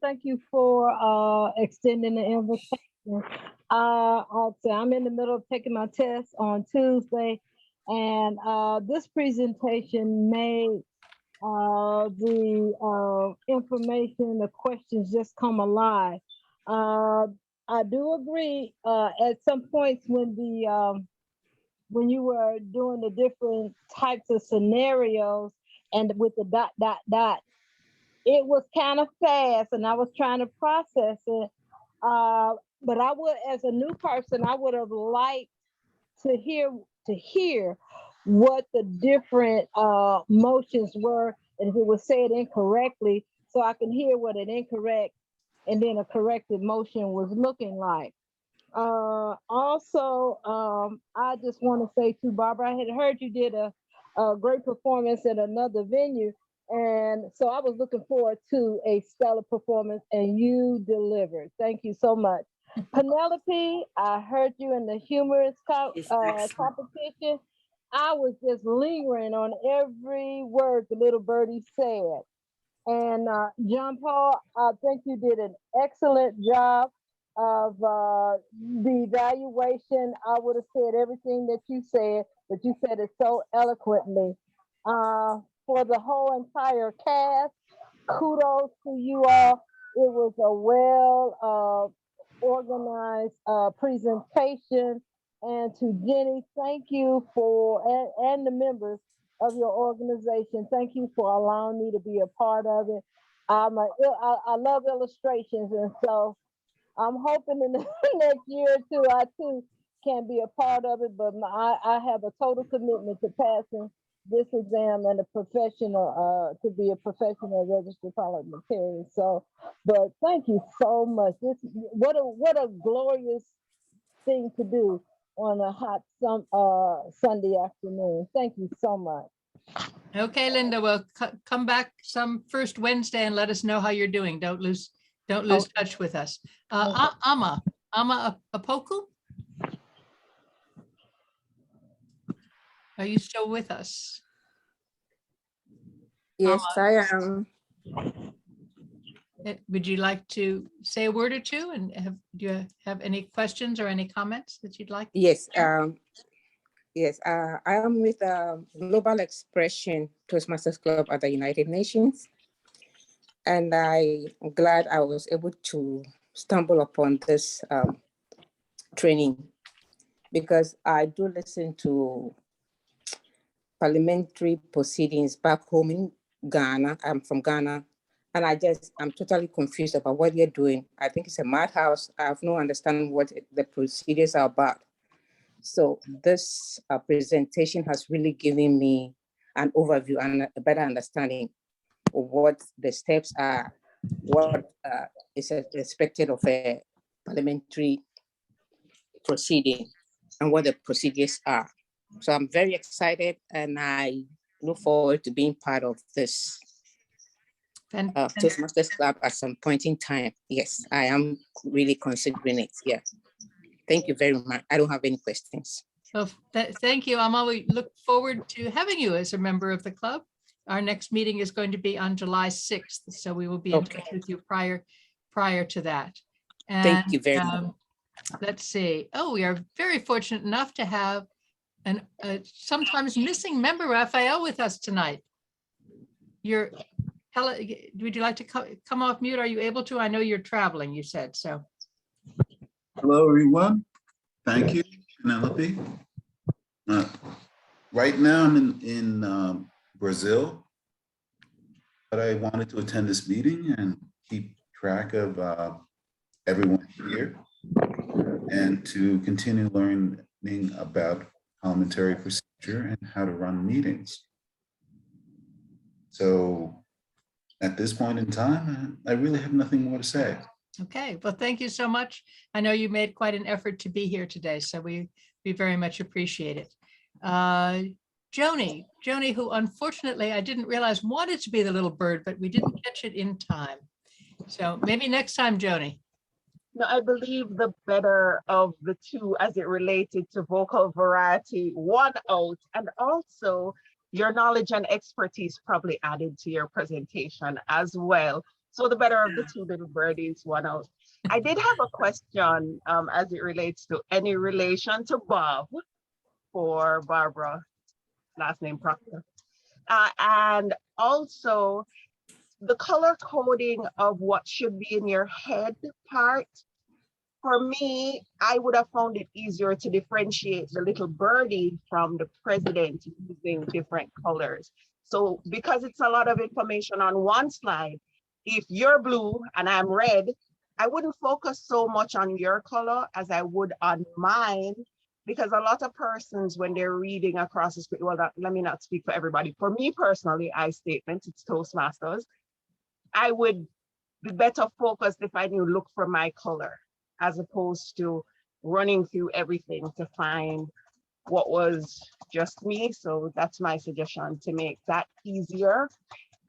thank you for extending the invitation. I'll say I'm in the middle of taking my test on Tuesday, and this presentation made the information, the questions just come alive. I do agree at some points when you were doing the different types of scenarios and with the ... it was kind of fast and I was trying to process it. But I would, as a new person, I would have liked to hear what the different motions were, and if it was said incorrectly, so I can hear what an incorrect and then a corrected motion was looking like. Also, I just want to say to Barbara, I had heard you did a great performance at another venue, and so I was looking forward to a stellar performance, and you delivered. Thank you so much. Penelope, I heard you in the humorous competition. I was just lingering on every word the little birdie said. And John Paul, I think you did an excellent job of the evaluation. I would have said everything that you said, but you said it so eloquently. For the whole entire cast, kudos to you all. It was a well organized presentation. And to Jenny, thank you for, and the members of your organization, thank you for allowing me to be a part of it. I love illustrations, and so I'm hoping in the next year or two, I too can be a part of it, but I have a total commitment to passing this exam and to be a professional registered parliamentarian. So, but thank you so much. What a glorious thing to do on a hot Sunday afternoon. Thank you so much. Okay, Linda, well, come back some first Wednesday and let us know how you're doing. Don't lose touch with us. Ama Apoku? Are you still with us? Yes, I am. Would you like to say a word or two, and do you have any questions or any comments that you'd like? Yes, yes. I am with Global Expression Toastmasters Club at the United Nations, and I'm glad I was able to stumble upon this training, because I do listen to parliamentary proceedings back home in Ghana. I'm from Ghana. And I'm totally confused about what you're doing. I think it's a madhouse. I have no understanding what the procedures are about. So this presentation has really given me an overview and a better understanding of what the steps are, what is expected of a parliamentary proceeding, and what the procedures are. So I'm very excited, and I look forward to being part of this Toastmasters Club at some point in time. Yes, I am really considering it. Yeah. Thank you very much. I don't have any questions. Well, thank you, Amma. We look forward to having you as a member of the club. Our next meeting is going to be on July 6th, so we will be in touch with you prior to that. And, thank you very much. Let's see. Oh, we are very fortunate enough to have a sometimes missing member, Raphael, with us tonight. Would you like to come off mute? Are you able to? I know you're traveling, you said, so. Hello, everyone. Thank you, Penelope. Right now I'm in Brazil, but I wanted to attend this meeting and keep track of everyone here and to continue learning about parliamentary procedure and how to run meetings. So at this point in time, I really have nothing more to say. Okay, well, thank you so much. I know you made quite an effort to be here today, so we very much appreciate it. Joni, who unfortunately I didn't realize wanted to be the little bird, but we didn't catch it in time. So maybe next time, Joni. No, I believe the better of the two as it related to vocal variety won out, and also your knowledge and expertise probably added to your presentation as well. So the better of the two little birdies won out. I did have a question as it relates to any relation to Bob for Barbara, last name Proctor. And also the color coding of what should be in your head part. For me, I would have found it easier to differentiate the little birdie from the president using different colors. So because it's a lot of information on one slide, if you're blue and I'm red, I wouldn't focus so much on your color as I would on mine, because a lot of persons, when they're reading across the screen, well, let me not speak for everybody. For me personally, I statement, it's Toastmasters, I would be better focused if I knew look for my color, as opposed to running through everything to find what was just me. So that's my suggestion, to make that easier.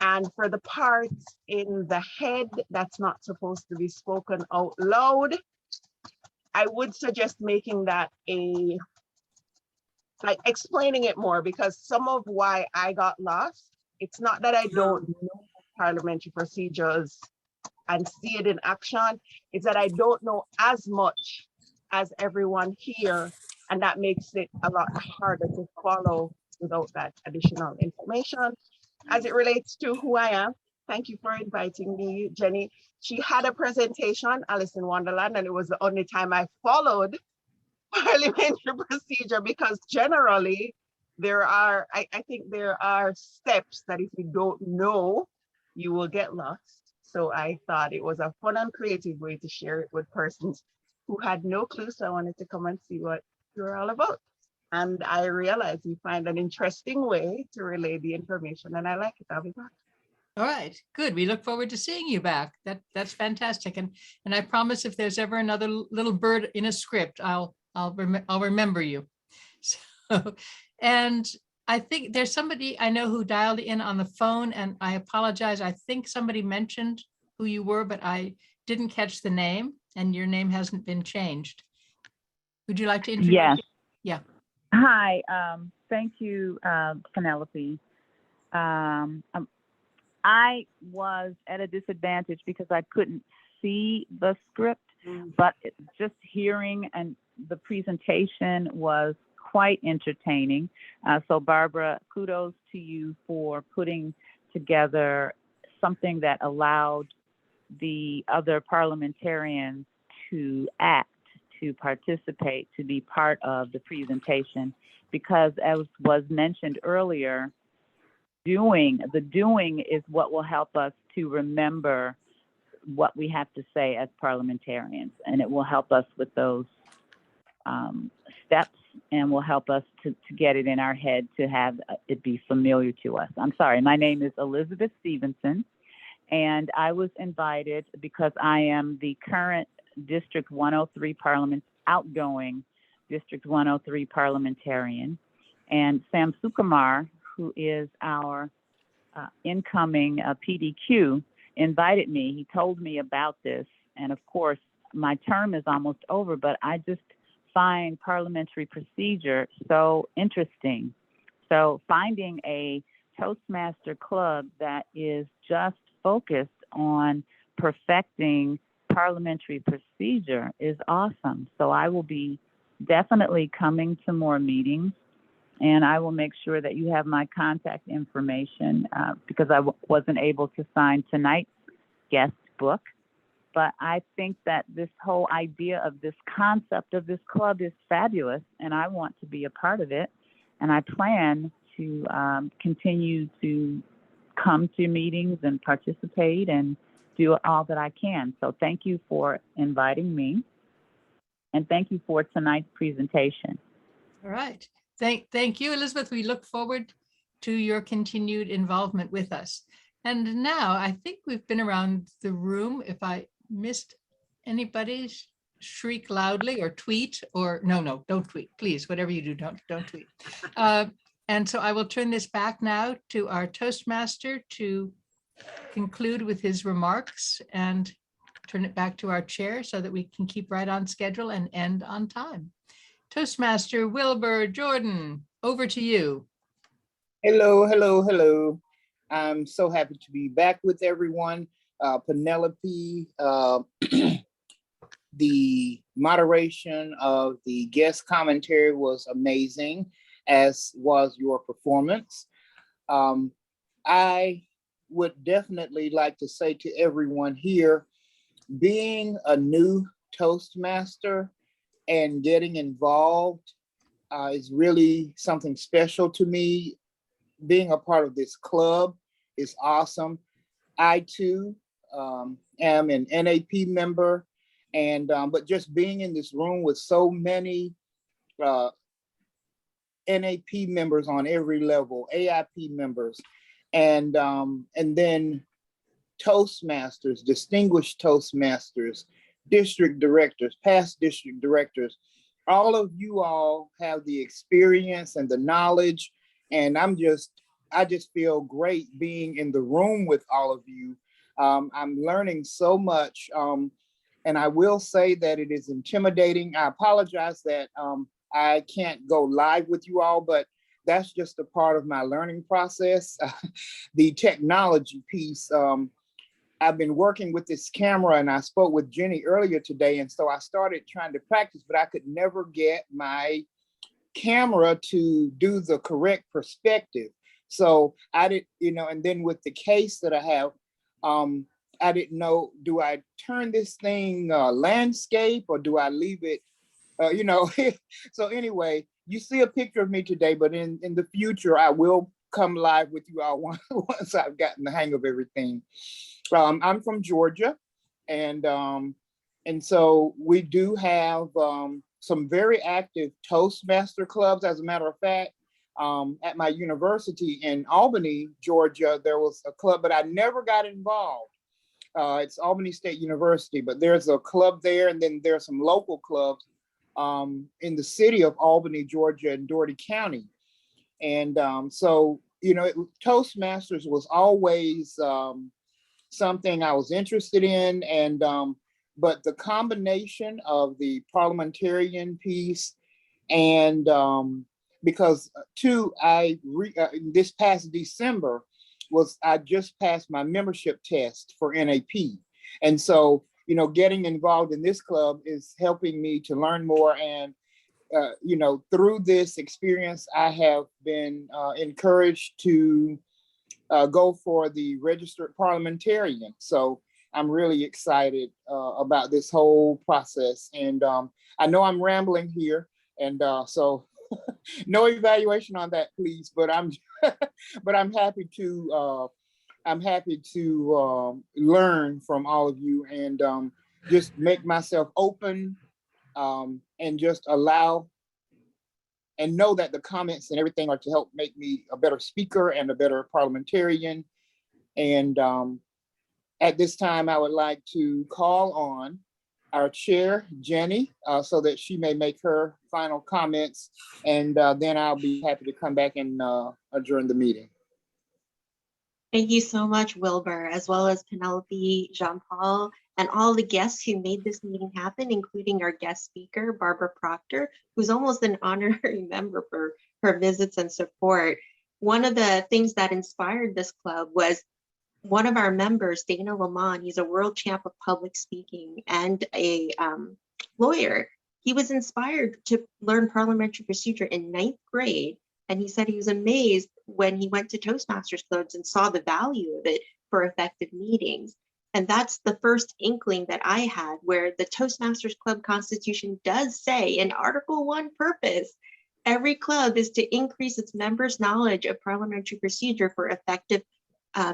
And for the parts in the head that's not supposed to be spoken out loud, I would suggest making that like explaining it more, because some of why I got lost, it's not that I don't know parliamentary procedures and see it in action, it's that I don't know as much as everyone here, and that makes it a lot harder to follow without that additional information. As it relates to who I am, thank you for inviting me, Jenny. She had a presentation, Alice in Wonderland, and it was the only time I followed parliamentary procedure, because generally there are, I think there are steps that if you don't know, you will get lost. So I thought it was a fun and creative way to share it with persons who had no clue. So I wanted to come and see what you're all about. And I realized you find an interesting way to relay the information, and I like it. I'll be back. All right, good. We look forward to seeing you back. That's fantastic. And I promise if there's ever another little bird in a script, I'll remember you. So, and I think there's somebody I know who dialed in on the phone, and I apologize. I think somebody mentioned who you were, but I didn't catch the name, and your name hasn't been changed. Would you like to introduce? Yes. Yeah. Hi, thank you, Penelope. I was at a disadvantage because I couldn't see the script, but just hearing and the presentation was quite entertaining. So Barbara, kudos to you for putting together something that allowed the other parliamentarians to act, to participate, to be part of the presentation, because as was mentioned earlier, the doing is what will help us to remember what we have to say as parliamentarians, and it will help us with those steps, and will help us to get it in our head, to have it be familiar to us. I'm sorry, my name is Elizabeth Stevenson, and I was invited because I am the current District 103 outgoing District 103 parliamentarian, and Sam Sukumar, who is our incoming PDQ, invited me. He told me about this, and of course, my term is almost over, but I just find parliamentary procedure so interesting. So finding a Toastmaster club that is just focused on perfecting parliamentary procedure is awesome. So I will be definitely coming to more meetings, and I will make sure that you have my contact information because I wasn't able to sign tonight's guest book. But I think that this whole idea of this concept of this club is fabulous, and I want to be a part of it. And I plan to continue to come to meetings and participate and do all that I can. So thank you for inviting me, and thank you for tonight's presentation. All right. Thank you, Elizabeth. We look forward to your continued involvement with us. And now I think we've been around the room. If I missed anybody, shriek loudly or tweet, or no, don't tweet, please. Whatever you do, don't tweet. And so I will turn this back now to our Toastmaster to conclude with his remarks. And turn it back to our chair so that we can keep right on schedule and end on time. Toastmaster Wilbur Jordan, over to you. Hello, hello, hello. I'm so happy to be back with everyone. Penelope, the moderation of the guest commentary was amazing, as was your performance. I would definitely like to say to everyone here, being a new Toastmaster and getting involved is really something special to me. Being a part of this club is awesome. I too am an NAP member, and but just being in this room with so many NAP members on every level, AIP members, and then Toastmasters, distinguished Toastmasters, district directors, past district directors, all of you all have the experience and the knowledge, and I just feel great being in the room with all of you. I'm learning so much, and I will say that it is intimidating. I apologize that I can't go live with you all, but that's just a part of my learning process. The technology piece, I've been working with this camera, and I spoke with Jenny earlier today, and so I started trying to practice, but I could never get my camera to do the correct perspective. So I didn't, and then with the case that I have, I didn't know, do I turn this thing landscape or do I leave it, So anyway, you see a picture of me today, but in the future, I will come live with you all once I've gotten the hang of everything. I'm from Georgia, and so we do have some very active Toastmaster clubs. As a matter of fact, at my university in Albany, Georgia, there was a club, but I never got involved. It's Albany State University, but there's a club there, and then there's some local clubs in the city of Albany, Georgia, and Dougherty County. And so, Toastmasters was always something I was interested in, and but the combination of the parliamentarian piece and because this past December I just passed my membership test for NAP, and so getting involved in this club is helping me to learn more. And through this experience, I have been encouraged to go for the registered parliamentarian. So I'm really excited about this whole process. And I know I'm rambling here, and so no evaluation on that, please. But I'm happy to learn from all of you, and just make myself open, and just allow and know that the comments and everything are to help make me a better speaker and a better parliamentarian. And at this time, I would like to call on our chair, Jenny, so that she may make her final comments, and then I'll be happy to come back and adjourn the meeting. Thank you so much, Wilbur, as well as Penelope, Jean-Paul, and all the guests who made this meeting happen, including our guest speaker, Barbara Proctor, who's almost an honorary member for her visits and support. One of the things that inspired this club was one of our members, Dana Lamont. He's a world champ of public speaking and a lawyer. He was inspired to learn parliamentary procedure in 9th grade. And he said he was amazed when he went to Toastmasters clubs and saw the value of it for effective meetings. And that's the first inkling that I had, where the Toastmasters Club Constitution does say in Article 1 purpose, every club is to increase its members' knowledge of parliamentary procedure for effective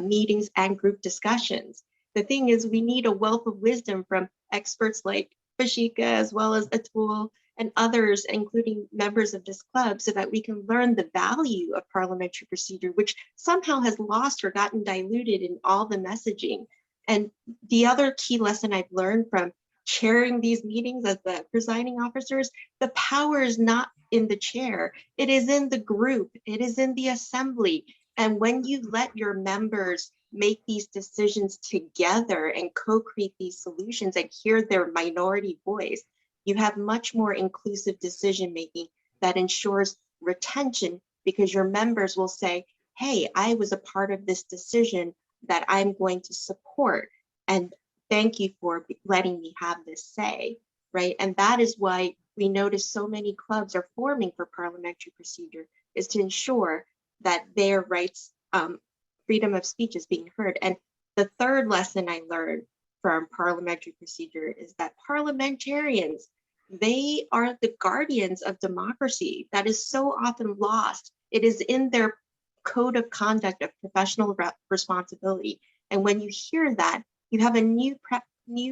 meetings and group discussions. The thing is, we need a wealth of wisdom from experts like Bashika, as well as Atul and others, including members of this club, so that we can learn the value of parliamentary procedure, which somehow has lost or gotten diluted in all the messaging. And the other key lesson I've learned from chairing these meetings as the presiding officers, the power is not in the chair. It is in the group. It is in the assembly. And when you let your members make these decisions together and co-create these solutions and hear their minority voice, you have much more inclusive decision-making that ensures retention, because your members will say, hey, I was a part of this decision that I'm going to support. And thank you for letting me have this say, right? And that is why we notice so many clubs are forming for parliamentary procedure, is to ensure that their rights, freedom of speech is being heard. And the third lesson I learned from parliamentary procedure is that parliamentarians, they are the guardians of democracy. That is so often lost. It is in their code of conduct of professional responsibility. And when you hear that, you have a new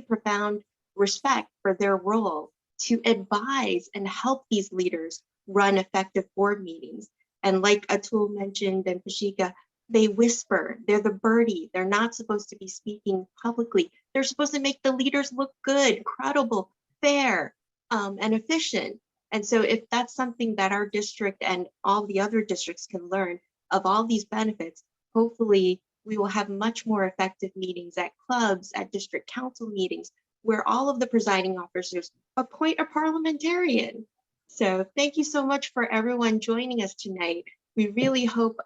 profound respect for their role to advise and help these leaders run effective board meetings. And like Atul mentioned and Pashika, they whisper, they're the birdie. They're not supposed to be speaking publicly. They're supposed to make the leaders look good, credible, fair, and efficient. And so if that's something that our district and all the other districts can learn of all these benefits, hopefully we will have much more effective meetings at clubs, at district council meetings, where all of the presiding officers appoint a parliamentarian. So thank you so much for everyone joining us tonight. We really hope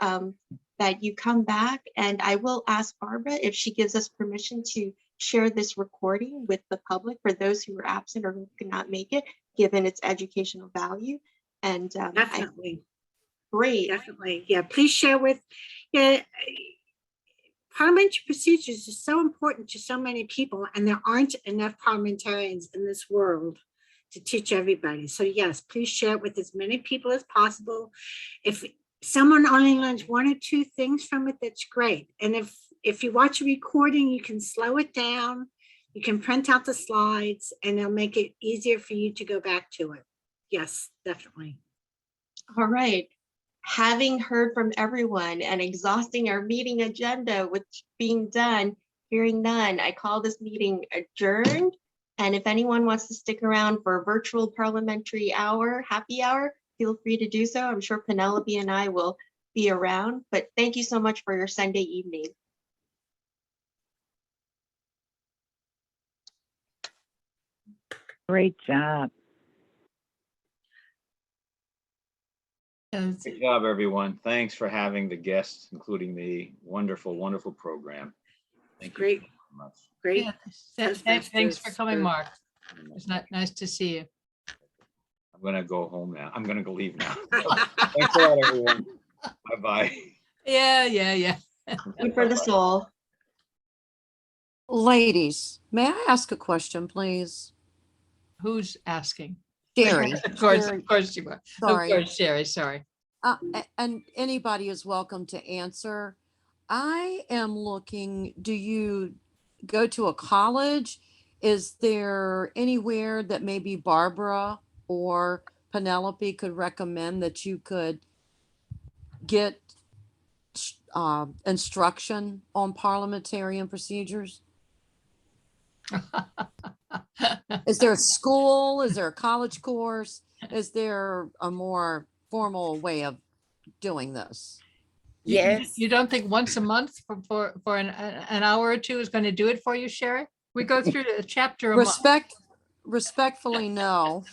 that you come back, and I will ask Barbara if she gives us permission to share this recording with the public for those who were absent or who could not make it, given its educational value. And Definitely. Great. Definitely. Yeah, please share with, parliamentary procedures is so important to so many people, and there aren't enough parliamentarians in this world to teach everybody. So yes, please share it with as many people as possible. If someone only learns one or two things from it, that's great. And if you watch a recording, you can slow it down, you can print out the slides, and it'll make it easier for you to go back to it. Yes, definitely. All right. Having heard from everyone and exhausting our meeting agenda, which being done, hearing none, I call this meeting adjourned. And if anyone wants to stick around for a virtual parliamentary hour, happy hour, feel free to do so. I'm sure Penelope and I will be around, but thank you so much for your Sunday evening. Great job. Good job, everyone. Thanks for having the guests, including the wonderful, wonderful program. Thank you Great. so much. Great. Yeah, thanks for coming, Mark. It's nice to see you. I'm gonna go home now. I'm gonna go leave now. Thanks a lot, everyone. Bye-bye. Yeah. Good for the soul. Ladies, may I ask a question, please? Who's asking? Sherry. Of course Sherry. you are. Sorry. Of course, Sherry, sorry. And anybody is welcome to answer. I am looking, do you go to a college? Is there anywhere that maybe Barbara or Penelope could recommend that you could get instruction on parliamentarian procedures? Is there a school? Is there a college course? Is there a more formal way of doing this? You don't think once a month for an hour or two is going to do it for you, Sherry? We go through a chapter a month. Respectfully, no.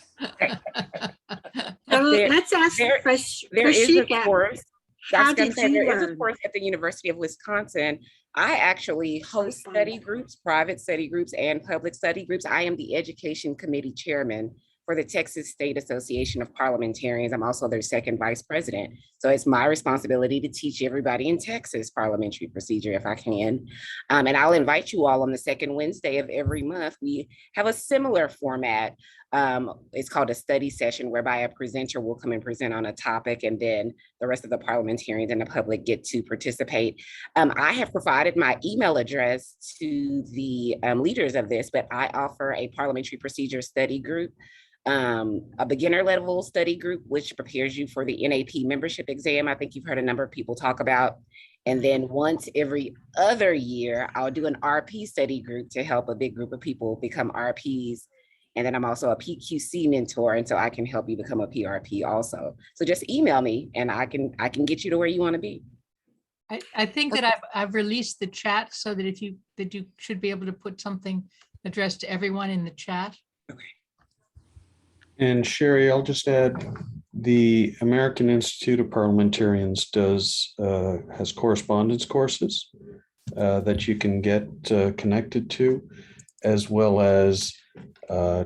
Let's ask there is a course. How did you There is a learn? course at the University of Wisconsin. I actually host study groups, private study groups, and public study groups. I am the education committee chairman for the Texas State Association of Parliamentarians. I'm also their second vice president. So it's my responsibility to teach everybody in Texas parliamentary procedure if I can. And I'll invite you all on the second Wednesday of every month. We have a similar format. It's called a study session, whereby a presenter will come and present on a topic, and then the rest of the parliamentarians and the public get to participate. I have provided my email address to the leaders of this, but I offer a parliamentary procedure study group, a beginner level study group, which prepares you for the NAP membership exam. I think you've heard a number of people talk about. And then once every other year, I'll do an RP study group to help a big group of people become RPs. And then I'm also a PQC mentor, and so I can help you become a PRP also. So just email me and I can get you to where you want to be. I think that I've released the chat so that you should be able to put something addressed to everyone in the chat. And Sherry, I'll just add, the American Institute of Parliamentarians has correspondence courses that you can get connected to, as well as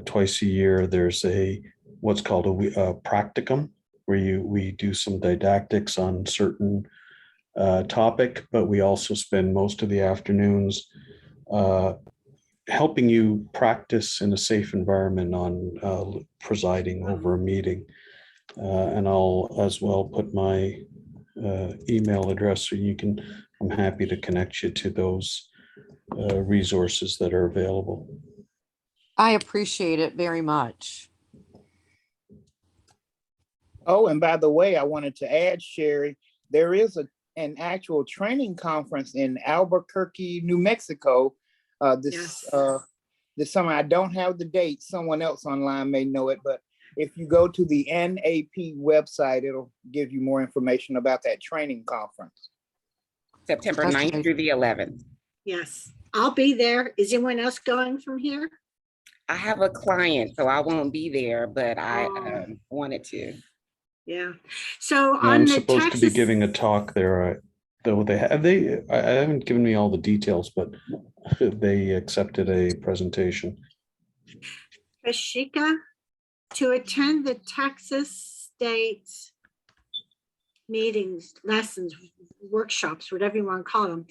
twice a year, there's what's called a practicum, where we do some didactics on certain topic, but we also spend most of the afternoons helping you practice in a safe environment on presiding over a meeting. And I'll as well put my email address so I'm happy to connect you to those resources that are available. I appreciate it very much. Oh, and by the way, I wanted to add, Sherry, there is an actual training conference in Albuquerque, New Mexico this summer. I don't have the date. Someone else online may know it, but if you go to the NAP website, it'll give you more information about that training conference. September 9th through the 11th. Yes, I'll be there. Is anyone else going from here? I have a client, so I won't be there, but I wanted to. Yeah. So Yeah, on I'm the supposed to be Texas, giving a talk there. Though I haven't given me all the details, but they accepted a presentation. Kashika, to attend the Texas State meetings, lessons, workshops, whatever you want to call them,